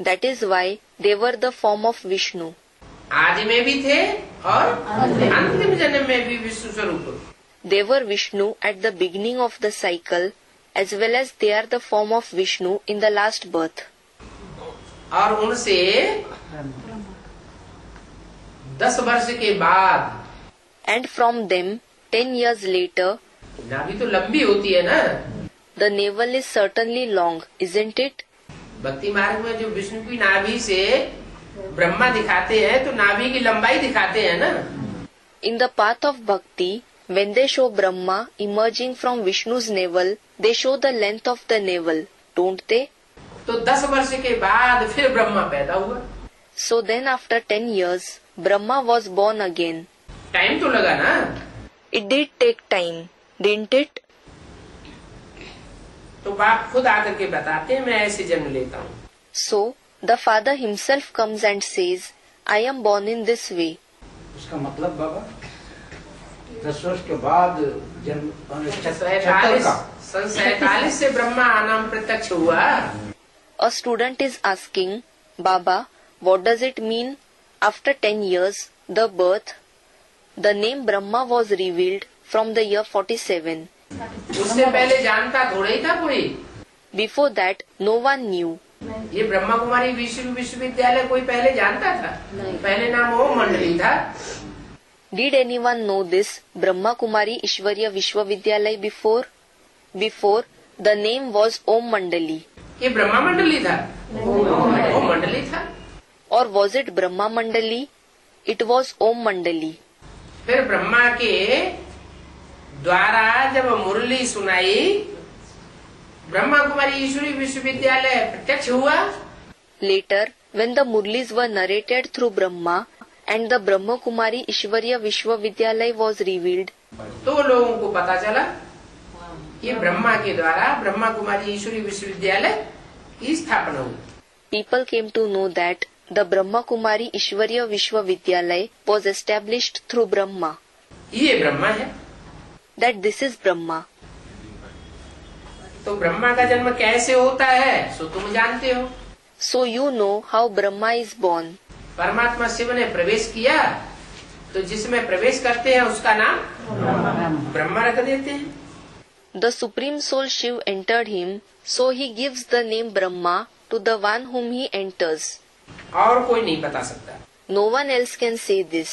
That is why they were the form of Vishnu. आदि में भी थे और अंतिम जन्म में भी विष्णु स्वरूप। They were Vishnu at the beginning of the cycle, as well as they are the form of Vishnu in the last birth. और उनसे 10 वर्ष के बाद, And from them, 10 years later, नाभि तो लंबी होती है ना। the navel is certainly long, isn't it? भक्ति मार्ग में जो विष्णु की नाभि से ब्रह्मा दिखाते हैं तो नाभि की लंबाई दिखाते हैं ना। In the path of bhakti, when they show Brahma emerging from Vishnu's navel, they show the length of the navel, don't they? तो 10 वर्ष के बाद फिर ब्रह्मा पैदा हुआ। So then after 10 years, Brahma was born again. Time तो लगा ना। It did take time, didn't it? तो बाप खुद आकर के बताते हैं मैं ऐसे जन्म लेता हूँ। So, the father himself comes and says, I am born in this way. उसका मतलब बाबा 10 वर्ष के बाद जन्म 47 से ब्रह्मा नाम प्रत्यक्ष हुआ। A student is asking, Baba, what does it mean? After 10 years, the birth, the name Brahma was revealed from the year 47. उससे पहले जानता थोड़ा ही था कोई। Before that, no one knew. ये ब्रह्मा कुमारी विश्वविद्यालय कोई पहले जानता था? पहले नाम ओम मंडली था। Did anyone know this Brahma Kumari Ishwarya Vishwavidyalaya before? Before, the name was Om Mandali. ये ब्रह्मा मंडली था, ओम मंडली था। Or was it Brahma Mandali? It was Om Mandali. फिर ब्रह्मा के द्वारा जब मुरली सुनाई, ब्रह्मा कुमारी ईश्वरी विश्वविद्यालय प्रत्यक्ष हुआ। Later, when the Murlis were narrated through Brahma and the Brahma Kumari Ishwarya Vishwavidyalaya was revealed, तो लोगों को पता चला ये ब्रह्मा के द्वारा ब्रह्मा कुमारी ईश्वरी विश्वविद्यालय की स्थापना हुई। people came to know that The Brahma Kumari Ishwariya Vishwavidyalaya was established through Brahma. ये ब्रह्मा है। That this is Brahma. तो ब्रह्मा का जन्म कैसे होता है सो तुम जानते हो। So you know how Brahma is born. परमात्मा शिव ने प्रवेश किया तो जिसमें प्रवेश करते हैं उसका नाम ब्रह्मा रख देते हैं। The Supreme Soul Shiv entered him, so he gives the name Brahma to the one whom he enters. और कोई नहीं बता सकता। No one else can say this.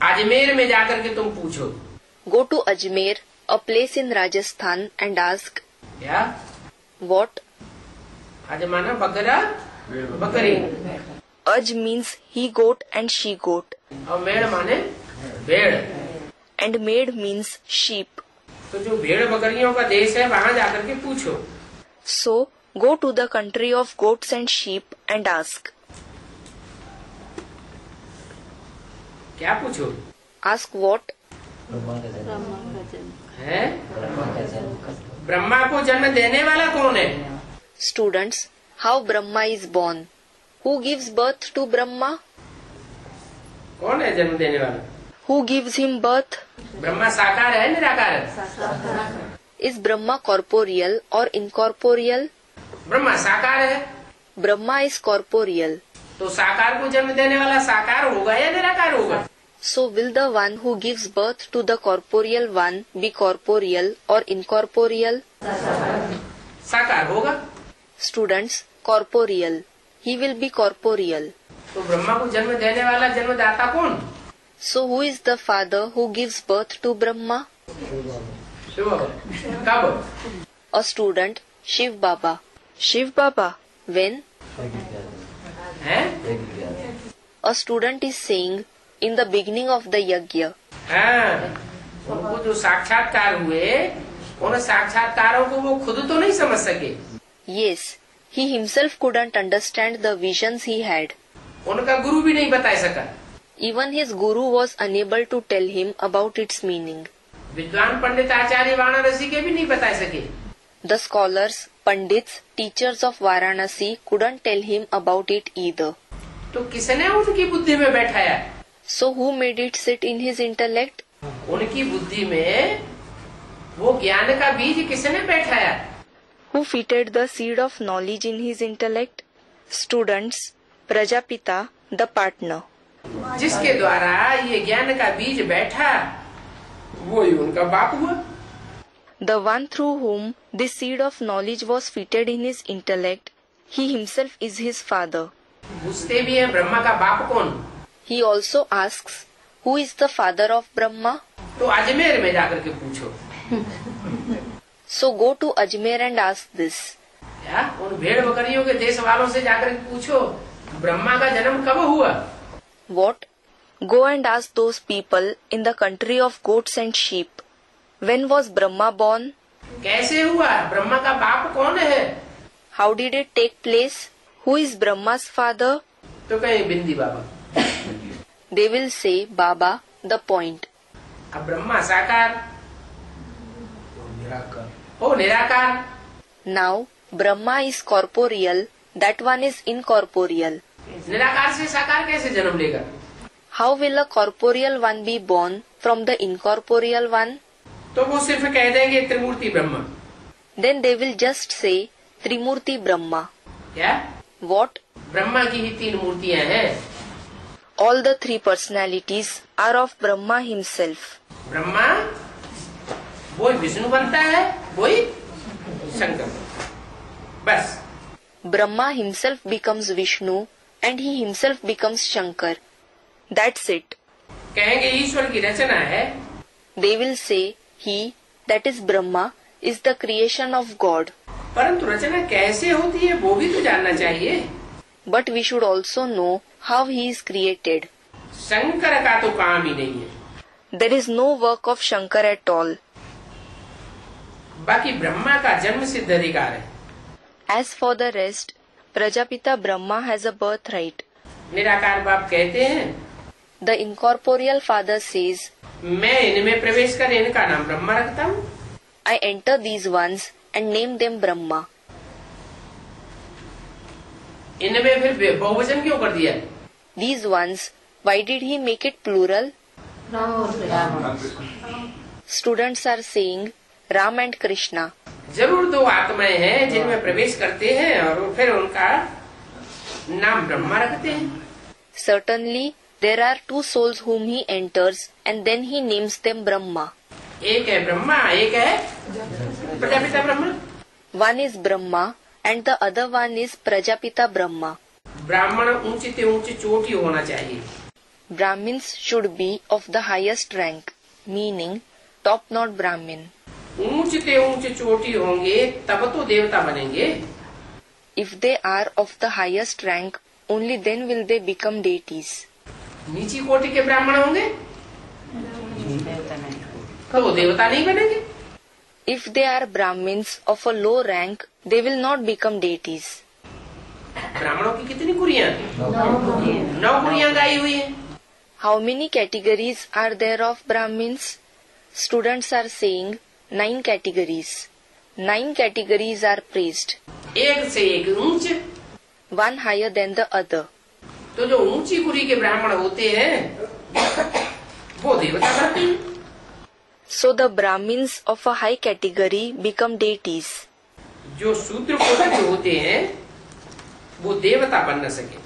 Ajmer में जाकर के तुम पूछो। Go to Ajmer, a place in Rajasthan, and ask, क्या what? अज माना बकरा बकरी Aj means he goat and she goat, और मेड़ माने भेड़। and maid means sheep. तो जो भेड़ बकरियों का देश है वहाँ जाकर के पूछो। So go to the country of goats and sheep and ask. क्या पूछो? Ask what? है ब्रह्मा को जन्म देने वाला कौन है? Students, how Brahma is born? Who gives birth to Brahma? कौन है जन्म देने वाला? Who gives him birth? Brahma साकार है निराकार है? Is Brahma corporeal or incorporeal? Brahma साकार है Brahma is corporeal. तो साकार को जन्म देने वाला साकार होगा या निराकार होगा? So will the one who gives birth to the corporeal one be corporeal or incorporeal? साकार होगा। Students, corporeal. He will be corporeal. तो ब्रह्मा को जन्म देने वाला जन्मदाता कौन? So who is the father who gives birth to Brahma? Shiv बाबा। कब? A student, Shiv Baba. Shiv Baba, when? है? A student is saying, in the beginning of the yajna. हाँ, उनको जो साक्षात्कार हुए उन साक्षात्कारों को वो खुद तो नहीं समझ सके। Yes, he himself couldn't understand the visions he had. उनका गुरु भी नहीं बता सका। Even his guru was unable to tell him about its meaning. विद्वान पंडित आचार्य वाराणसी के भी नहीं बता सके। The scholars, pandits, teachers of Varanasi couldn't tell him about it either. तो किसने उनकी बुद्धि में बैठाया? So who made it sit in his intellect? उनकी बुद्धि में वो ज्ञान का बीज किसने बैठाया? Who fitted the seed of knowledge in his intellect? Students, Prajapita, the partner. जिसके द्वारा ये ज्ञान का बीज बैठा वो ही उनका बाप हुआ। The one through whom this seed of knowledge was fitted in his intellect, he himself is his father. पूछते भी हैं ब्रह्मा का बाप कौन? He also asks, who is the father of Brahma? तो अजमेर में जाकर के पूछो। So go to Ajmer and ask this. क्या उन भेड़ बकरियों के देश वालों से जाकर के पूछो ब्रह्मा का जन्म कब हुआ? What? Go and ask those people in the country of goats and sheep. When was Brahma born? कैसे हुआ? ब्रह्मा का बाप कौन है? How did it take place? Who is Brahma's father? तो कहीं बिंदी बाबा। They will say Baba, the point. अब ब्रह्मा साकार हो निराकार। Now Brahma is corporeal, that one is incorporeal. निराकार से साकार कैसे जन्म लेगा? How will a corporeal one be born from the incorporeal one? तो वो सिर्फ कह देंगे त्रिमूर्ति Brahma. Then they will just say Trimurti Brahma. क्या? What? ब्रह्मा की ही तीन मूर्तियां हैं। All the three personalities are of Brahma himself. Brahma वही विष्णु बनता है, वही शंकर। बस Brahma himself becomes Vishnu and he himself becomes Shankar. That's it. कहेंगे ईश्वर की रचना है। They will say he, that is Brahma, is the creation of God. परंतु रचना कैसे होती है वो भी तो जानना चाहिए। But we should also know how he is created. Shankar का तो काम ही नहीं है। There is no work of Shankar at all. बाकी ब्रह्मा का जन्म सिद्ध अधिकार है। As for the rest, Prajapita Brahma has a birthright. निराकार बाप कहते हैं The incorporeal father says, मैं इनमें प्रवेश कर इनका नाम ब्रह्मा रखता हूँ। I enter these ones and name them Brahma. इनमें फिर बहुवचन क्यों कर दिया? These ones, why did he make it plural? Students are saying Ram and Krishna. जरूर दो आत्माएं हैं जिनमें प्रवेश करते हैं और फिर उनका नाम ब्रह्मा रखते हैं। Certainly, there are two souls whom he enters and then he names them Brahma. एक है ब्रह्मा, एक है Prajapita Brahma. One is Brahma and the other one is Prajapita Brahma. ब्राह्मण ऊंची से ऊंची चोटी होना चाहिए। Brahmins should be of the highest rank, meaning top-notch Brahmin. ऊंचे से ऊंचे चोटी होंगे तब तो देवता बनेंगे। If they are of the highest rank, only then will they become deities. नीची कोटि के ब्राह्मण होंगे तो वो देवता नहीं बनेंगे। If they are Brahmins of a low rank, they will not become deities. ब्राह्मणों की कितनी कुरियां? 9 कुरियां गाई हुई हैं। How many categories are there of Brahmins? Students are saying 9 categories. 9 categories are praised, एक से एक ऊंच। one higher than the other. तो जो ऊंची कुरी के ब्राह्मण होते हैं वो देवता बनते हैं। So the Brahmins of a high category become deities. जो शूद्र कोटि के होते हैं वो देवता बन न सके।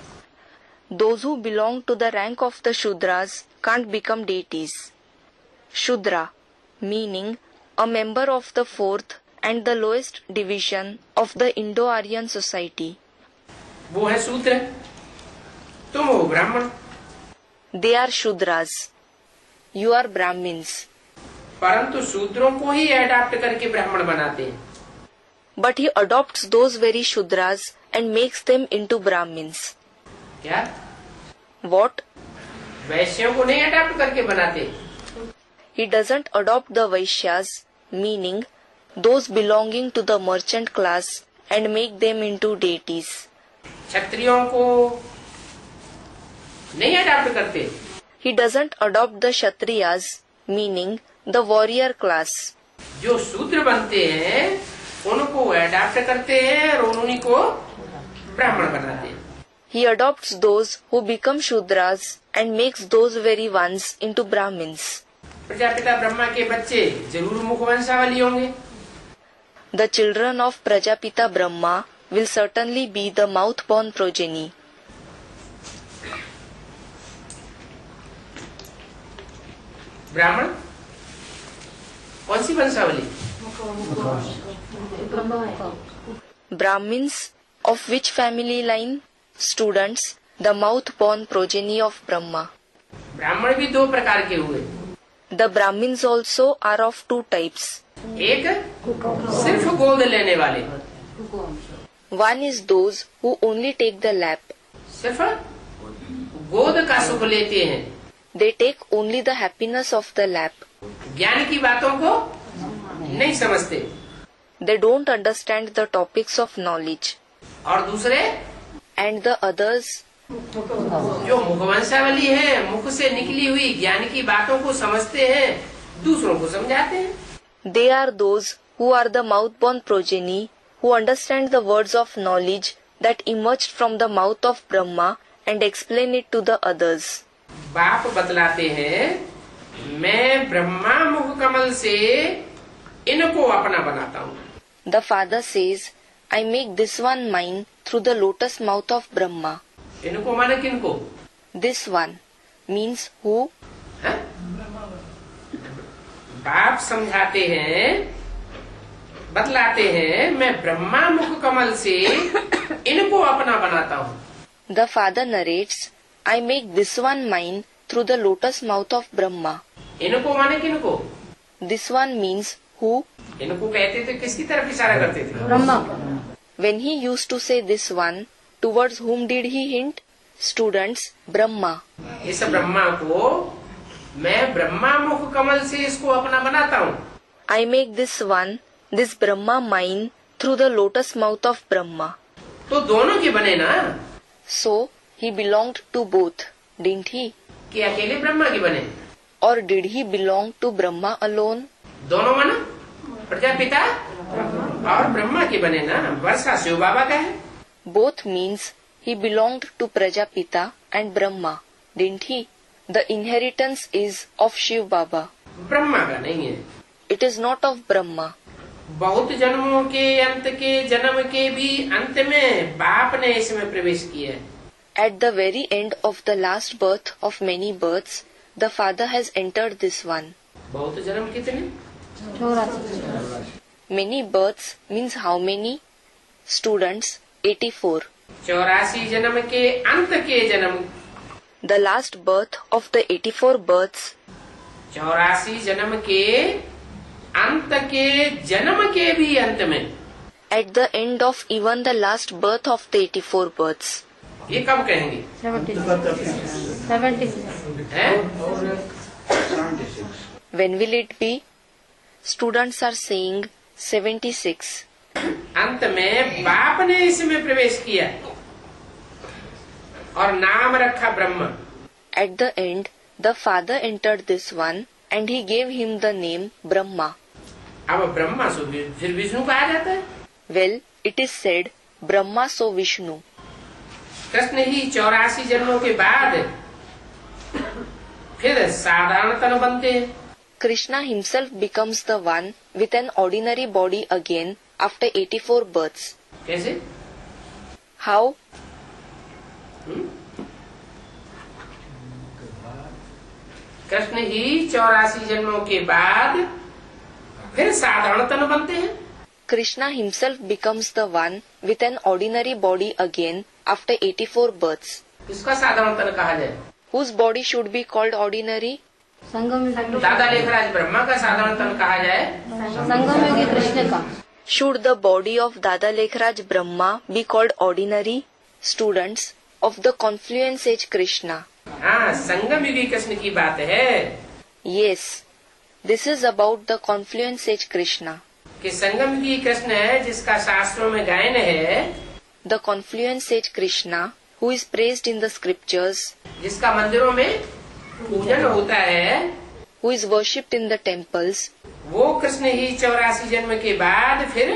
Those who belong to the rank of the Shudras can't become deities. Shudra, meaning a member of the fourth and the lowest division of the Indo-Aryan society. वो है शूद्र, तुम हो ब्राह्मण। They are Shudras. You are Brahmins. परंतु शूद्रों को ही adopt करके ब्राह्मण बनाते हैं। But he adopts those very Shudras and makes them into Brahmins. क्या? What? वैश्यों को नहीं अडॉप्ट करके बनाते। He doesn't adopt the Vaishyas, meaning those belonging to the merchant class, and make them into deities. क्षत्रियों को नहीं अडॉप्ट करते। He doesn't adopt the Kshatriyas, meaning the warrior class. जो शूद्र बनते हैं उनको अडॉप्ट करते हैं और उन्हीं को ब्राह्मण बनाते हैं। He adopts those who become Shudras and makes those very ones into Brahmins. Prajapita Brahma के बच्चे जरूर मुखवंशावली होंगे। The children of Prajapita Brahma will certainly be the mouth-born progeny. ब्राह्मण कौन सी वंशावली? Brahmins of which family line? Students, the mouth-born progeny of Brahma. ब्राह्मण भी 2 प्रकार के हुए। The Brahmins also are of 2 types. एक सिर्फ गोद लेने वाले, One is those who only take the lap. सिर्फ गोद का सुख लेते हैं, They take only the happiness of the lap. ज्ञान की बातों को नहीं समझते। They don't understand the topics of knowledge. और दूसरे And the others, जो मुखवंशावली है, मुख से निकली हुई ज्ञान की बातों को समझते हैं, दूसरों को समझाते हैं। they are those who are the mouth-born progeny, who understand the words of knowledge that emerged from the mouth of Brahma and explain it to the others. बाप बतलाते हैं, मैं ब्रह्मा मुख कमल से इनको अपना बनाता हूँ। The father says, I make this one mine through the lotus mouth of Brahma. इनको माने किनको? This one means who? है? बाप समझाते हैं, बतलाते हैं, मैं ब्रह्मा मुख कमल से इनको अपना बनाता हूँ। The father narrates, I make this one mine through the lotus mouth of Brahma. इनको माने किनको? This one means who? इनको कहते थे, किसकी तरफ इशारा करते थे? Brahma. When he used to say this one, towards whom did he hint? Students, Brahma. इस ब्रह्मा को मैं ब्रह्मा मुख कमल से इसको अपना बनाता हूँ। I make this one, this Brahma mine through the lotus mouth of Brahma. तो दोनों के बने ना, So, he belonged to both, didn't he? कि अकेले ब्रह्मा के बने? Or did he belong to Brahma alone? दोनों माना प्रजापिता और ब्रह्मा के बने ना। वर्षा शिव बाबा का है। Both means he belonged to Prajapita and Brahma, didn't he? The inheritance is of Shiv Baba. Brahma का नहीं है। It is not of Brahma. बहुत जन्मों के अंत के जन्म के भी अंत में बाप ने इसमें प्रवेश किया है। At the very end of the last birth of many births, the father has entered this one. बहुत जन्म कितने? Many births means how many? Students, 84. 84 जन्म के अंत के जन्म। The last birth of the 84 births. 84 जन्म के अंत के जन्म के भी अंत में। At the end of even the last birth of the 84 births. ये कब कहेंगे? 76 हैं? When will it be? Students are saying 76. अंत में बाप ने इसमें प्रवेश किया और नाम रखा Brahma. At the end, the father entered this one and he gave him the name Brahma. अब ब्रह्मा सो फिर विष्णु कहा जाता है। Well, it is said Brahma so Vishnu. Krishna ही 84 जन्मों के बाद फिर साधारण तन बनते हैं। Krishna himself becomes the one with an ordinary body again after 84 births. कैसे? How? कृष्ण ही 84 जन्मों के बाद फिर साधारण तन बनते हैं। Krishna himself becomes the one with an ordinary body again after 84 births. इसका साधारण तन कहा जाए। Whose body should be called ordinary? दादा लेखराज ब्रह्मा का साधारण तन कहा जाए। संगम योगी कृष्ण का। Should the body of Dada Lekhraj Brahma be called ordinary? Students of the confluence age Krishna. हाँ, संगम युगी कृष्ण की बात है। Yes, this is about the confluence age Krishna. कि संगम युगी कृष्ण है जिसका शास्त्रों में गायन है। The confluence age Krishna, who is praised in the scriptures, जिसका मंदिरों में पूजन होता है, who is worshipped in the temples, वो कृष्ण ही 84 जन्म के बाद फिर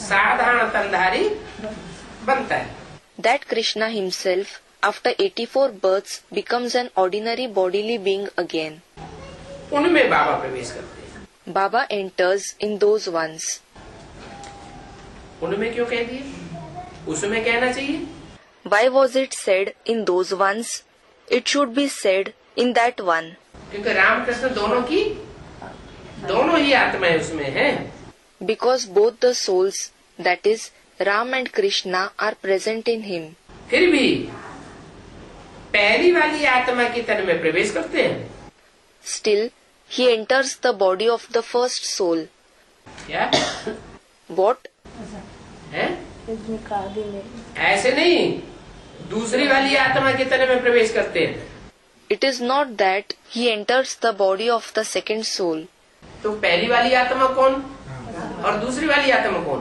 साधारण तनधारी बनता है। that Krishna himself, after 84 births, becomes an ordinary bodily being again. उनमें बाबा प्रवेश करते हैं। Baba enters in those ones. उनमें क्यों कह दिए? उसमें कहना चाहिए। Why was it said in those ones? It should be said in that one. क्योंकि रामकृष्ण दोनों ही आत्माएं उसमें हैं। Because both the souls, that is, Ram and Krishna, are present in him. फिर भी पहली वाली आत्मा की तन में प्रवेश करते हैं। Still, he enters the body of the first soul. क्या? What? है? ऐसे नहीं, दूसरी वाली आत्मा की तन में प्रवेश करते हैं। It is not that he enters the body of the second soul. तो पहली वाली आत्मा कौन और दूसरी वाली आत्मा कौन?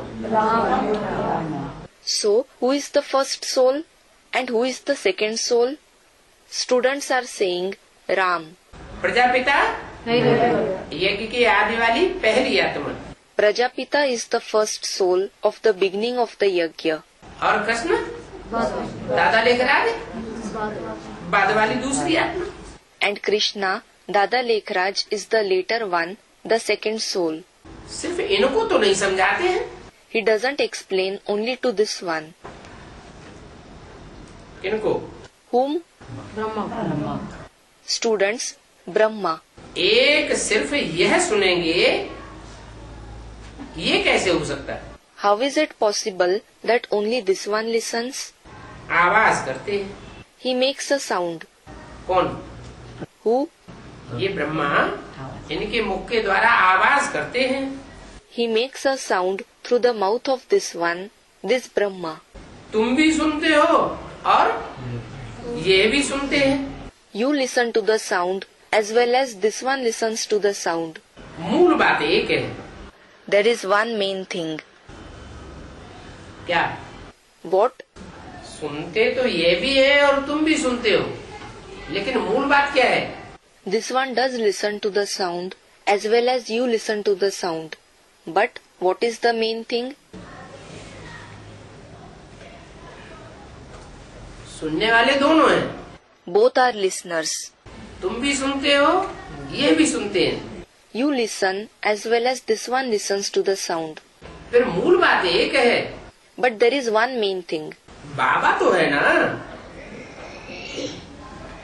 So, who is the first soul and who is the second soul? Students are saying Ram. Prajapita यज्ञ की आदि वाली पहली आत्मा Prajapita is the first soul of the beginning of the yajna. और कृष्ण दादा लेखराज बाद वाली दूसरी आत्मा। And Krishna, Dada Lekhraj, is the later one, the second soul. सिर्फ इनको तो नहीं समझाते हैं। He doesn't explain only to this one. किनको? Whom? Students, Brahma. एक सिर्फ यह सुनेंगे, ये कैसे हो सकता है? How is it possible that only this one listens? आवाज करते हैं। He makes a sound. कौन? Who? ये ब्रह्मा इनके मुख के द्वारा आवाज करते हैं। He makes a sound through the mouth of this one, this Brahma. तुम भी सुनते हो और ये भी सुनते हैं। You listen to the sound as well as this one listens to the sound. मूल बात एक है। There is one main thing. क्या? What? सुनते तो ये भी है और तुम भी सुनते हो, लेकिन मूल बात क्या है? This one does listen to the sound as well as you listen to the sound. But what is the main thing? सुनने वाले दोनों हैं। Both are listeners. तुम भी सुनते हो, ये भी सुनते हैं। You listen as well as this one listens to the sound. फिर मूल बात एक है। But there is one main thing. बाबा तो है ना।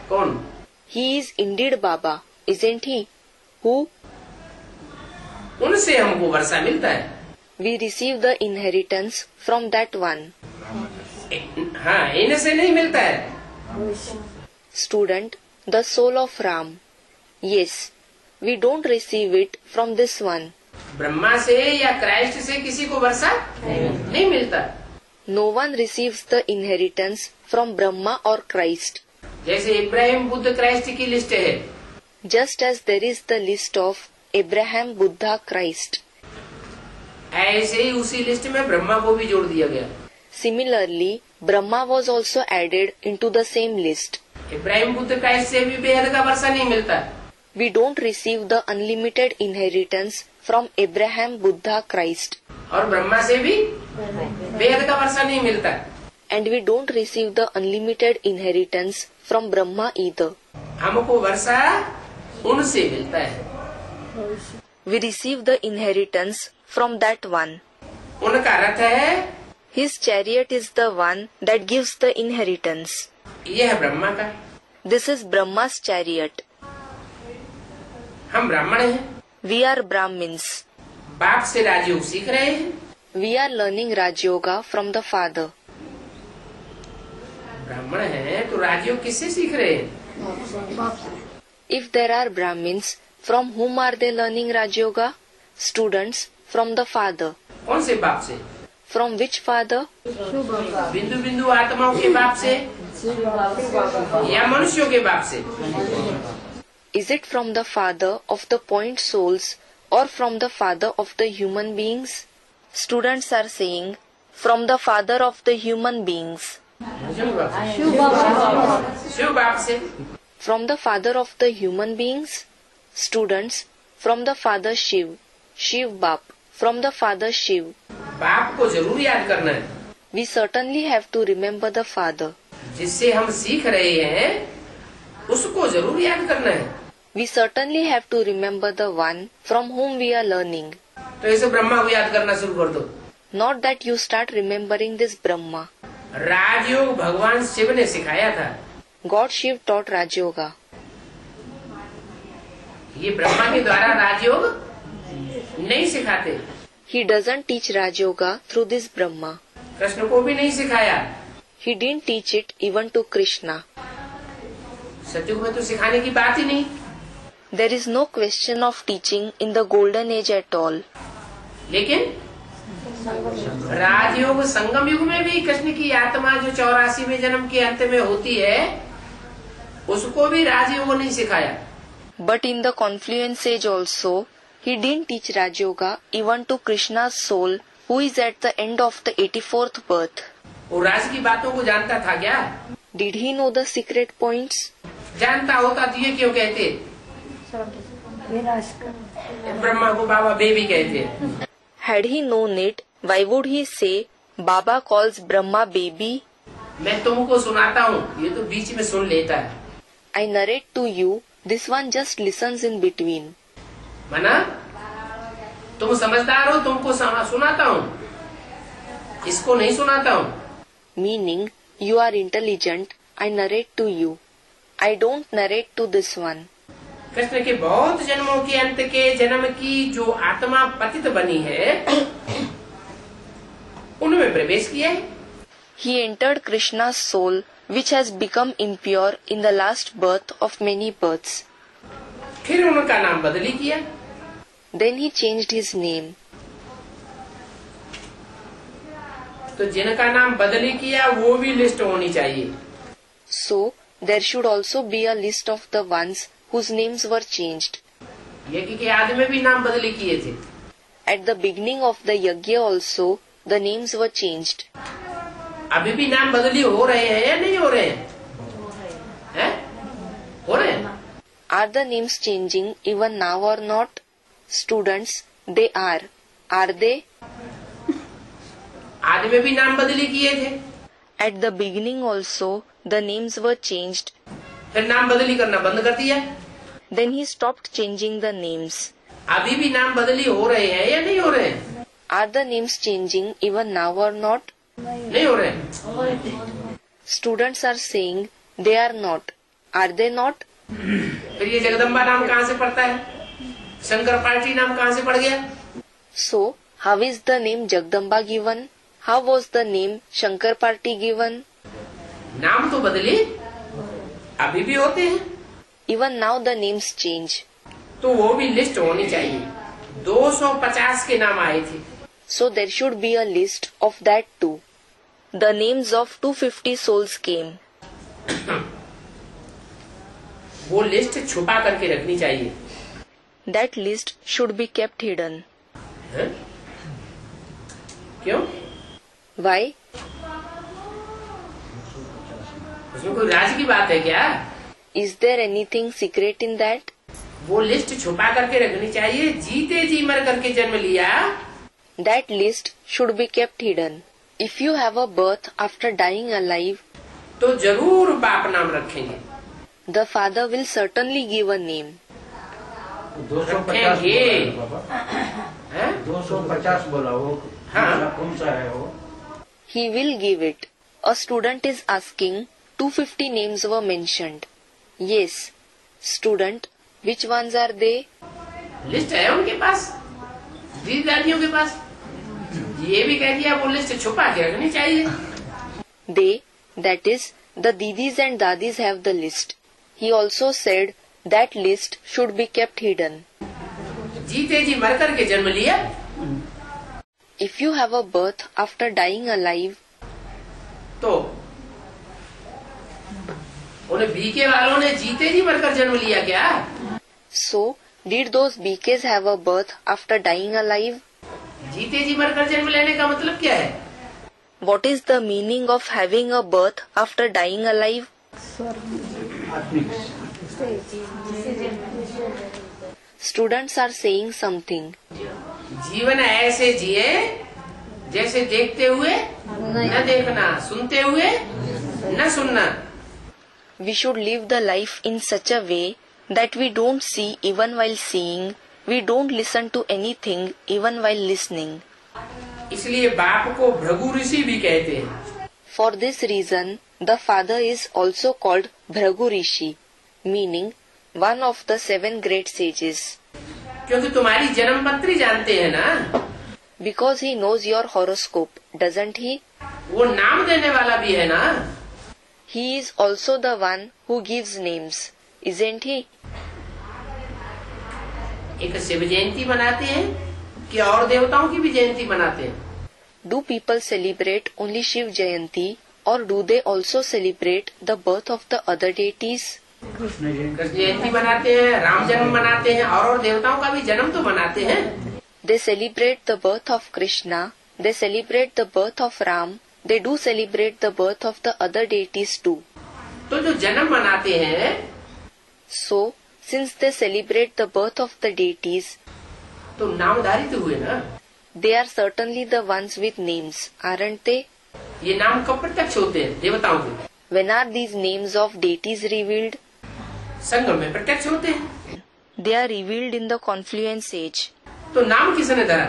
कौन? He is indeed Baba, isn't he? Who? उनसे हमको वर्षा मिलता है। We receive the inheritance from that one. हाँ, इनसे नहीं मिलता है। Student, the soul of Ram. Yes, we don't receive it from this one. Brahma से या क्राइस्ट से किसी को वर्षा नहीं मिलता। No one receives the inheritance from Brahma or Christ. जैसे इब्राहिम बुद्ध क्राइस्ट की लिस्ट है, Just as there is the list of Abraham, Buddha, Christ. ऐसे ही उसी लिस्ट में ब्रह्मा को भी जोड़ दिया गया। Similarly, Brahma was also added into the same list. Ibrahim Buddha Christ से भी बेहद का वर्षा नहीं मिलता। We don't receive the unlimited inheritance from Abraham, Buddha, Christ. और ब्रह्मा से भी बेहद का वर्षा नहीं मिलता। And we don't receive the unlimited inheritance from Brahma either. हमको वर्षा उनसे मिलता है। We receive the inheritance from that one. उनका रथ है, His chariot is the one that gives the inheritance. यह है ब्रह्मा का। This is Brahma's chariot. हम ब्राह्मण हैं, We are Brahmins. बाप से राजयोग सीख रहे हैं। We are learning Raj Yoga from the father. ब्राह्मण हैं तो राजयोग किससे सीख रहे हैं? If there are Brahmins, from whom are they learning Raj Yoga? Students, from the father. कौन से बाप से? From which father? बिंदु बिंदु आत्माओं के बाप से या मनुष्यों के बाप से? Is it from the father of the point souls or from the father of the human beings? Students are saying, from the father of the human beings. Shiv बाप से। From the father of the human beings? Students, from the father Shiv. Shiv Bap, from the father Shiv. बाप को जरूर याद करना है। We certainly have to remember the father. जिससे हम सीख रहे हैं उसको जरूर याद करना है। We certainly have to remember the one from whom we are learning. तो इसे ब्रह्मा को याद करना शुरू कर दो। Not that you start remembering this Brahma. राजयोग भगवान शिव ने सिखाया था। God Shiv taught Raj Yoga. ये ब्रह्मा के द्वारा राजयोग नहीं सिखाते। He doesn't teach Raj Yoga through this Brahma. Krishna को भी नहीं सिखाया। He didn't teach it even to Krishna. सतयुग में तो सिखाने की बात ही नहीं। There is no question of teaching in the golden age at all. लेकिन राजयोग संगम युग में भी कृष्ण की आत्मा जो 84वें जन्म के अंत में होती है उसको भी राजयोग नहीं सिखाया। But in the confluence age also, he didn't teach Raj Yoga even to Krishna's soul who is at the end of the 84th birth. वो राज की बातों को जानता था क्या? Did he know the secret points? जानता होता तो ये क्यों कहते? ब्रह्मा को बाबा बेबी कहते। Had he known it, why would he say, Baba calls Brahma baby? मैं तुमको सुनाता हूँ, ये तो बीच में सुन लेता है। I narrate to you, this one just listens in between. मना तुम समझदार हो, तुमको सुनाता हूँ, इसको नहीं सुनाता हूँ। Meaning, you are intelligent, I narrate to you. I don't narrate to this one. Krishna के बहुत जन्मों के अंत के जन्म की जो आत्मा पतित बनी है उनमें प्रवेश किया है। He entered Krishna's soul, which has become impure in the last birth of many births. फिर उनका नाम बदली किया। Then he changed his name. तो जिनका नाम बदली किया वो भी लिस्ट होनी चाहिए। So, there should also be a list of the ones whose names were changed. यज्ञ के आदि में भी नाम बदली किए थे। At the beginning of the yajna also, the names were changed. अभी भी नाम बदली हो रहे हैं या नहीं हो रहे हैं? हैं? हो रहे हैं। Are the names changing even now or not? Students, they are. Are they? आदि में भी नाम बदली किए थे। At the beginning also, the names were changed. फिर नाम बदली करना बंद कर दिया। Then he stopped changing the names. अभी भी नाम बदली हो रहे हैं या नहीं हो रहे हैं? Are the names changing even now or not? नहीं हो रहे हैं। Students are saying they are not. Are they not? फिर ये जगदम्बा नाम कहाँ से पड़ता है? शंकर पार्टी नाम कहाँ से पड़ गया? So, how is the name Jagdamba given? How was the name Shankar Party given? नाम तो बदले अभी भी होते हैं। Even now the names change. तो वो भी लिस्ट होनी चाहिए। 250 के नाम आए थे। So there should be a list of that too. The names of 250 souls came. वो लिस्ट छुपा करके रखनी चाहिए। That list should be kept hidden. है? क्यों? Why? उसमें कोई राज की बात है क्या? Is there anything secret in that? वो लिस्ट छुपा करके रखनी चाहिए। जीते जी मर करके जन्म लिया। That list should be kept hidden. If you have a birth after dying alive, तो जरूर बाप नाम रखेंगे। the father will certainly give a name. 250 रखेंगे। बोला बाबा, हैं? 250 बोला वो। हाँ। कौन सा है वो? He will give it. A student is asking, 250 names were mentioned. Yes. Student, which ones are they? List है उनके पास, दीदारियों के पास। ये भी कह दिया वो लिस्ट छुपा के रखनी चाहिए। They, that is, the didis and dadis have the list. He also said that list should be kept hidden. जीते जी मर करके जन्म लिया। If you have a birth after dying alive, तो उन्हें बीके वालों ने जीते जी मरकर जन्म लिया क्या? so did those BKs have a birth after dying alive? जीते जी मरकर जन्म लेने का मतलब क्या है? What is the meaning of having a birth after dying alive? आत्मिक। Students are saying something. जीवन ऐसे जिए जैसे देखते हुए न देखना, सुनते हुए न सुनना। We should live the life in such a way that we don't see even while seeing, we don't listen to anything even while listening. इसलिए बाप को भृगु ऋषि भी कहते हैं। For this reason, the father is also called Bhrigu Rishi, meaning one of the 7 great sages. क्योंकि तुम्हारी जन्म पत्री जानते हैं ना। Because he knows your horoscope, doesn't he? वो नाम देने वाला भी है ना। He is also the one who gives names, isn't he? एक शिव जयंती मनाते हैं कि और देवताओं की भी जयंती मनाते हैं? Do people celebrate only Shiv Jayanti, or do they also celebrate the birth of the other deities? Krishna जयंती। कृष्ण जयंती मनाते हैं, राम जन्म मनाते हैं और देवताओं का भी जन्म तो मनाते हैं। They celebrate the birth of Krishna, they celebrate the birth of Ram, they do celebrate the birth of the other deities too. तो जो जन्म मनाते हैं So, since they celebrate the birth of the deities, तो नामधारी तो हुए ना। they are certainly the ones with names, aren't they? ये नाम कब प्रत्यक्ष होते हैं देवताओं के? When are these names of deities revealed? संगम में प्रत्यक्ष होते हैं। They are revealed in the confluence age. तो नाम किसने धरा?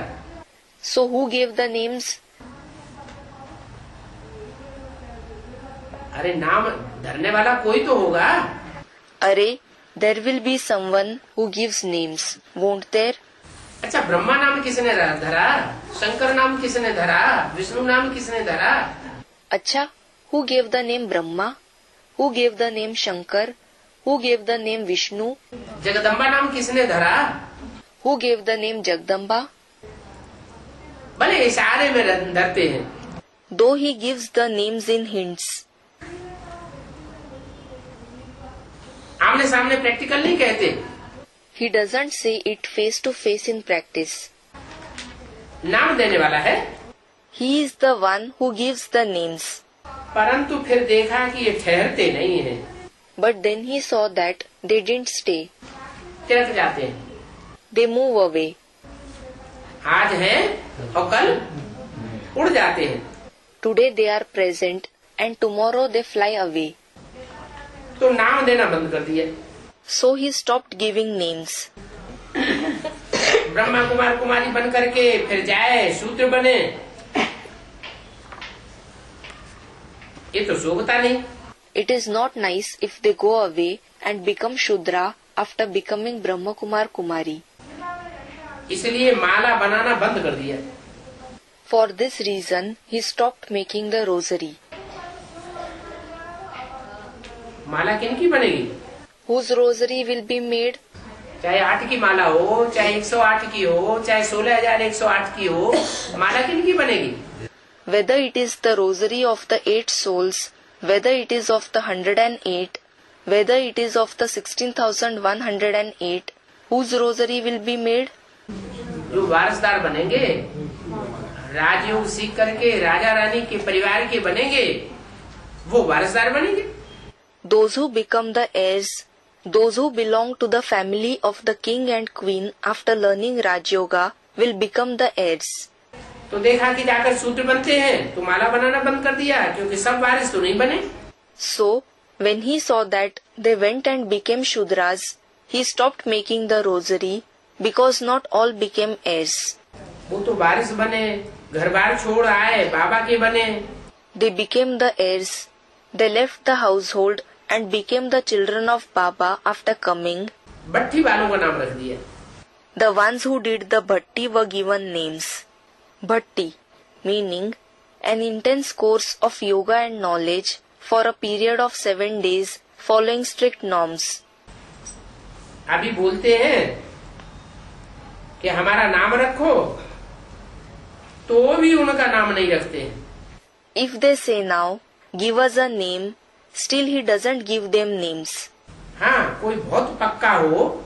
So who gave the names? अरे नाम धरने वाला कोई तो होगा। Array, there will be someone who gives names, won't there? अच्छा, ब्रह्मा नाम किसने धरा? शंकर नाम किसने धरा? विष्णु नाम किसने धरा? Acha, who gave the name Brahma? Who gave the name Shankar? Who gave the name Vishnu? Jagdamba नाम किसने धरा? Who gave the name Jagdamba? भले इशारे में धरते हैं। Though he gives the names in hints. आमने सामने प्रैक्टिकल नहीं कहते। He doesn't say it face to face in practice. नाम देने वाला है, He is the one who gives the names. परंतु फिर देखा कि ये ठहरते नहीं हैं, But then he saw that they didn't stay. तिरक जाते हैं। They move away. आज है और कल उड़ जाते हैं। Today they are present, and tomorrow they fly away. तो नाम देना बंद कर दिया। So he stopped giving names. Brahma Kumar कुमारी बन करके फिर जाए शूद्र बने, ये तो शोभता नहीं। It is not nice if they go away and become Shudra after becoming Brahma Kumar Kumari. इसलिए माला बनाना बंद कर दिया। For this reason, he stopped making the rosary. माला किनकी बनेगी? Whose rosary will be made? चाहे 8 की माला हो, चाहे 108 की हो, चाहे 16,108 की हो, माला किनकी बनेगी? Whether it is the rosary of the 8 souls, whether it is of the 108, whether it is of the 16,108, whose rosary will be made? जो वारसदार बनेंगे, राजयोग सीख करके राजा रानी के परिवार के बनेंगे, वो वारसदार बनेंगे। Those who become the heirs, those who belong to the family of the king and queen after learning Raj Yoga will become the heirs. तो देखा कि जाकर सूत्र बनते हैं तो माला बनाना बंद कर दिया, क्योंकि सब वारिस तो नहीं बने। So, when he saw that they went and became Shudras, he stopped making the rosary because not all became heirs. वो तो वारिस बने, घर बार छोड़ आए, बाबा के बने। They became the heirs. They left the household and became the children of Baba after coming. भट्टी वालों का नाम रख दिया। The ones who did the bhatti were given names. Bhatti, meaning an intense course of yoga and knowledge for a period of 7 days following strict norms. अभी बोलते हैं कि हमारा नाम रखो, तो भी उनका नाम नहीं रखते हैं। If they say now, give us a name, still he doesn't give them names. हाँ, कोई बहुत पक्का हो।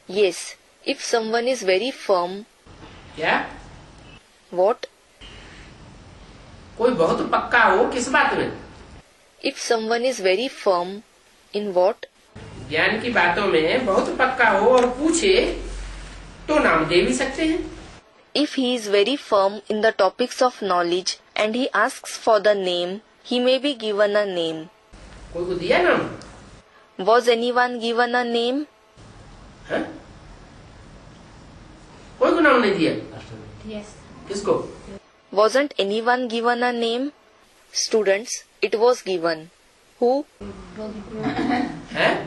Yes, if someone is very firm. क्या? What? कोई बहुत पक्का हो किस बात में? If someone is very firm, in what? ज्ञान की बातों में बहुत पक्का हो और पूछे तो नाम दे भी सकते हैं। If he is very firm in the topics of knowledge and he asks for the name, he may be given a name. कोई को दिया नाम? Was anyone given a name? हाँ? कोई को नाम नहीं दिया? Yes. किसको? Wasn't anyone given a name? Students, it was given. Who? है?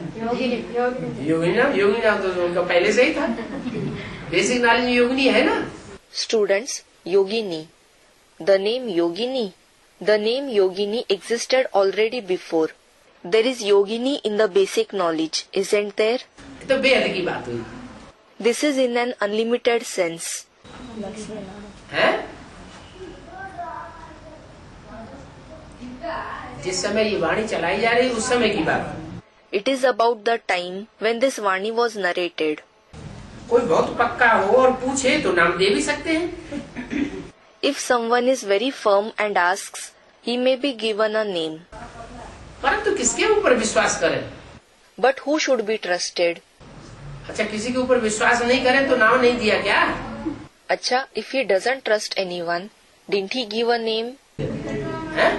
योगिनी नाम तो उनका पहले से ही था। बेसिक नॉलेज योगिनी है ना? Students, Yogini. The name Yogini. The name Yogini existed already before. There is Yogini in the basic knowledge, isn't there? तो बेहद की बात हुई। This is in an unlimited sense. है? जिस समय ये वाणी चलाई जा रही उस समय की बात। It is about the time when this Vani was narrated. कोई बहुत पक्का हो और पूछे तो नाम दे भी सकते हैं। If someone is very firm and asks, he may be given a name. परंतु किसके ऊपर विश्वास करें? But who should be trusted? अच्छा, किसी के ऊपर विश्वास नहीं करें तो नाम नहीं दिया क्या? Acha, if he doesn't trust anyone, didn't he give a name? है?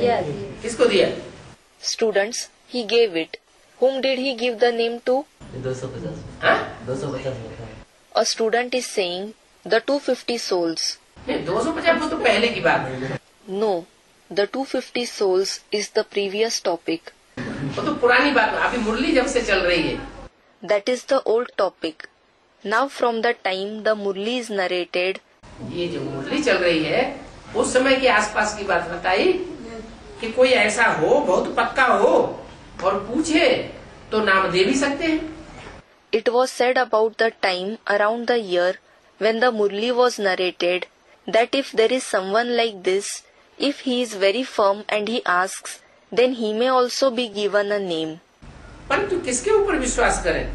Yes. किसको दिया? Students, he gave it. Whom did he give the name to? 250 हाँ? 250 A student is saying the 250 souls. नहीं, 250 वो तो पहले की बात है। No, the 250 souls is the previous topic. वो तो पुरानी बात है। अभी मुरली जब से चल रही है। That is the old topic. Now from the time the Murli is narrated, ये जो मुरली चल रही है उस समय के आसपास की बात बताई कि कोई ऐसा हो बहुत पक्का हो और पूछे तो नाम दे भी सकते हैं। it was said about the time around the year when the Murli was narrated that if there is someone like this, if he is very firm and he asks, then he may also be given a name. परंतु किसके ऊपर विश्वास करें?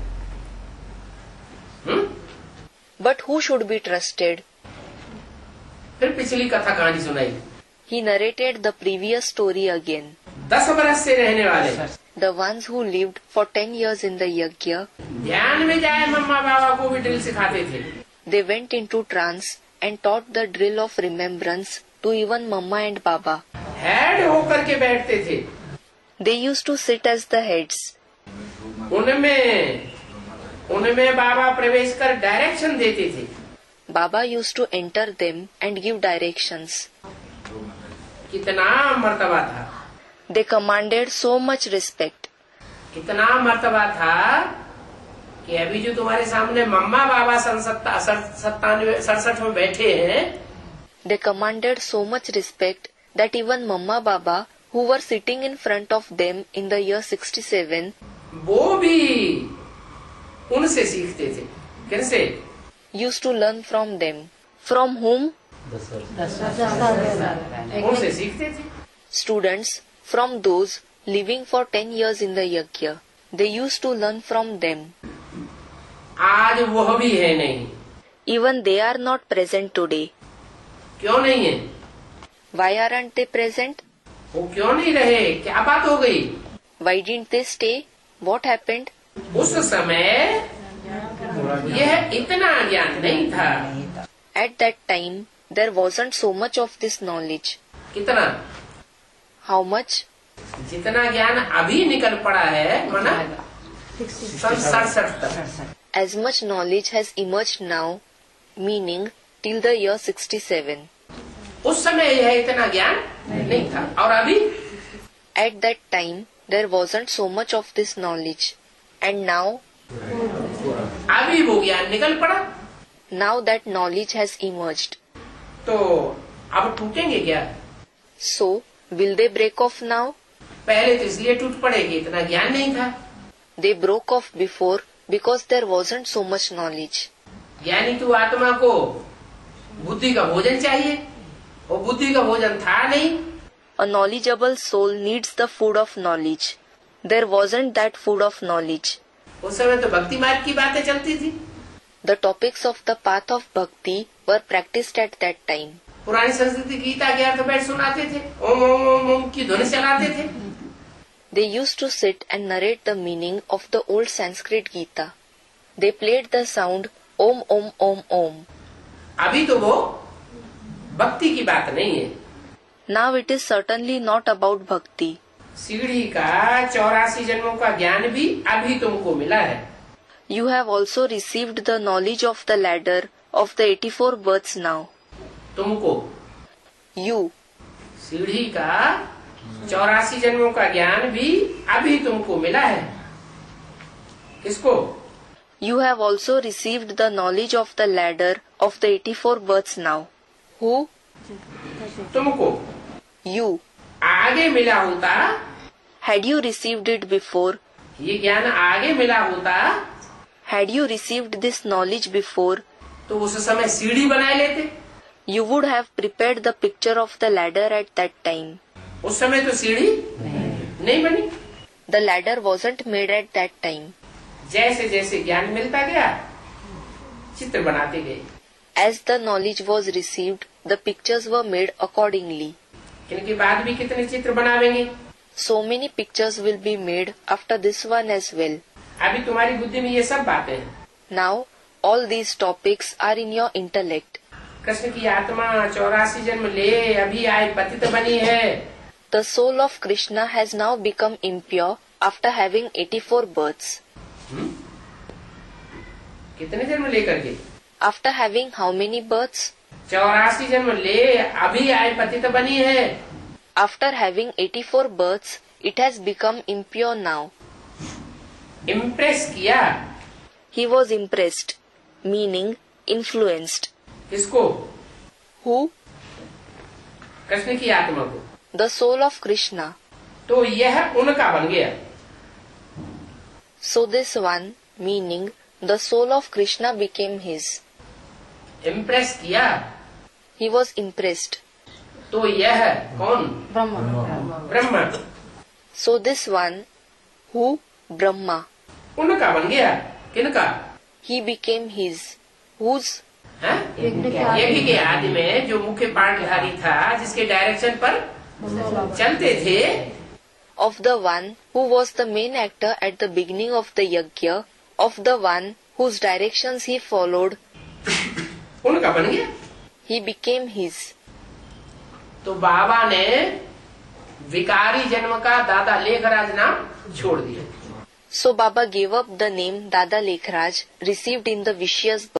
But who should be trusted? फिर पिछली कथा कहानी सुनाई। He narrated the previous story again. 10 बरस से रहने वाले The ones who lived for 10 years in the yajna, ध्यान में जाए मम्मा बाबा को भी ड्रिल सिखाते थे। they went into trance and taught the drill of remembrance to even Mama and Baba. Head होकर के बैठते थे। They used to sit as the heads. उनमें बाबा प्रवेश कर डायरेक्शन देते थे। Baba used to enter them and give directions. कितना मर्तबा था, They commanded so much respect. कितना मर्तबा था कि अभी जो तुम्हारे सामने मम्मा बाबा 67 में बैठे हैं, They commanded so much respect that even Mamma Baba, who were sitting in front of them in the year 67, वो भी उनसे सीखते थे। कैसे? used to learn from them. From whom? उनसे सीखते थे। Students, from those living for 10 years in the Yajna. They used to learn from them. आज वह भी है नहीं। Even they are not present today. क्यों नहीं है? Why aren't they present? वो क्यों नहीं रहे? क्या बात हो गई? Why didn't they stay? What happened? उस समय यह इतना ज्ञान नहीं था। At that time, there wasn't so much of this knowledge. कितना? How much? जितना ज्ञान अभी निकल पड़ा है, माना 67 तक। As much knowledge has emerged now, meaning till the year 67. उस समय यह इतना ज्ञान नहीं था। और अभी? At that time, there wasn't so much of this knowledge. And now, अभी वो ज्ञान निकल पड़ा। now that knowledge has emerged. तो अब टूटेंगे क्या? So, will they break off now? पहले तो इसलिए टूट पड़ेगी, इतना ज्ञान नहीं था। They broke off before because there wasn't so much knowledge. ज्ञानी तो आत्मा को बुद्धि का भोजन चाहिए, और बुद्धि का भोजन था नहीं। A knowledgeable soul needs the food of knowledge. There wasn't that food of knowledge. उस समय तो भक्ति मार्ग की बातें चलती थी। The topics of the path of bhakti were practiced at that time. पुरानी संस्कृति गीता के अर्थ बैठ सुनाते थे, ओम ओम ओम ओम की ध्वनि चलाते थे। They used to sit and narrate the meaning of the old Sanskrit Gita. They played the sound Om Om Om Om. अभी तो वो भक्ति की बात नहीं है। Now it is certainly not about bhakti. सीढ़ी का 84 जन्मों का ज्ञान भी अभी तुमको मिला है। You have also received the knowledge of the ladder of the 84 births now. तुमको You, सीढ़ी का 84 जन्मों का ज्ञान भी अभी तुमको मिला है। किसको? you have also received the knowledge of the ladder of the 84 births now. Who? तुमको You. आगे मिला होता, Had you received it before, ये ज्ञान आगे मिला होता, had you received this knowledge before, तो उस समय सीढ़ी बनाए लेते। you would have prepared the picture of the ladder at that time. उस समय तो सीढ़ी नहीं बनी। The ladder wasn't made at that time. जैसे जैसे ज्ञान मिलता गया, चित्र बनाते गए। As the knowledge was received, the pictures were made accordingly. इनके बाद भी कितने चित्र बनावेंगे? So many pictures will be made after this one as well. अभी तुम्हारी बुद्धि में ये सब बातें हैं। Now, all these topics are in your intellect. Krishna की आत्मा 84 जन्म ले अभी आए पतित बनी है। The soul of Krishna has now become impure after having 84 births. कितने जन्म लेकर के? After having how many births? 84 जन्म ले अभी आए पतित बनी है। After having 84 births, it has become impure now. Impress किया He was impressed, meaning influenced. किसको? Who? कृष्ण की आत्मा को। The soul of Krishna. तो यह उनका बन गया। So this one, meaning the soul of Krishna, became his. Impress किया He was impressed. तो यह कौन? Brahma. So this one, who? Brahma. उनका बन गया। किनका? He became his. Whose? हैं? यज्ञ के आदि में जो मुख्य पाठधारी था, जिसके डायरेक्शन पर चलते थे, Of the one who was the main actor at the beginning of the yajna, of the one whose directions he followed, उनका बन गया। he became his. तो बाबा ने विकारी जन्म का दादा लेखराज नाम छोड़ दिया। So Baba gave up the name Dada Lekhraj, received in the vicious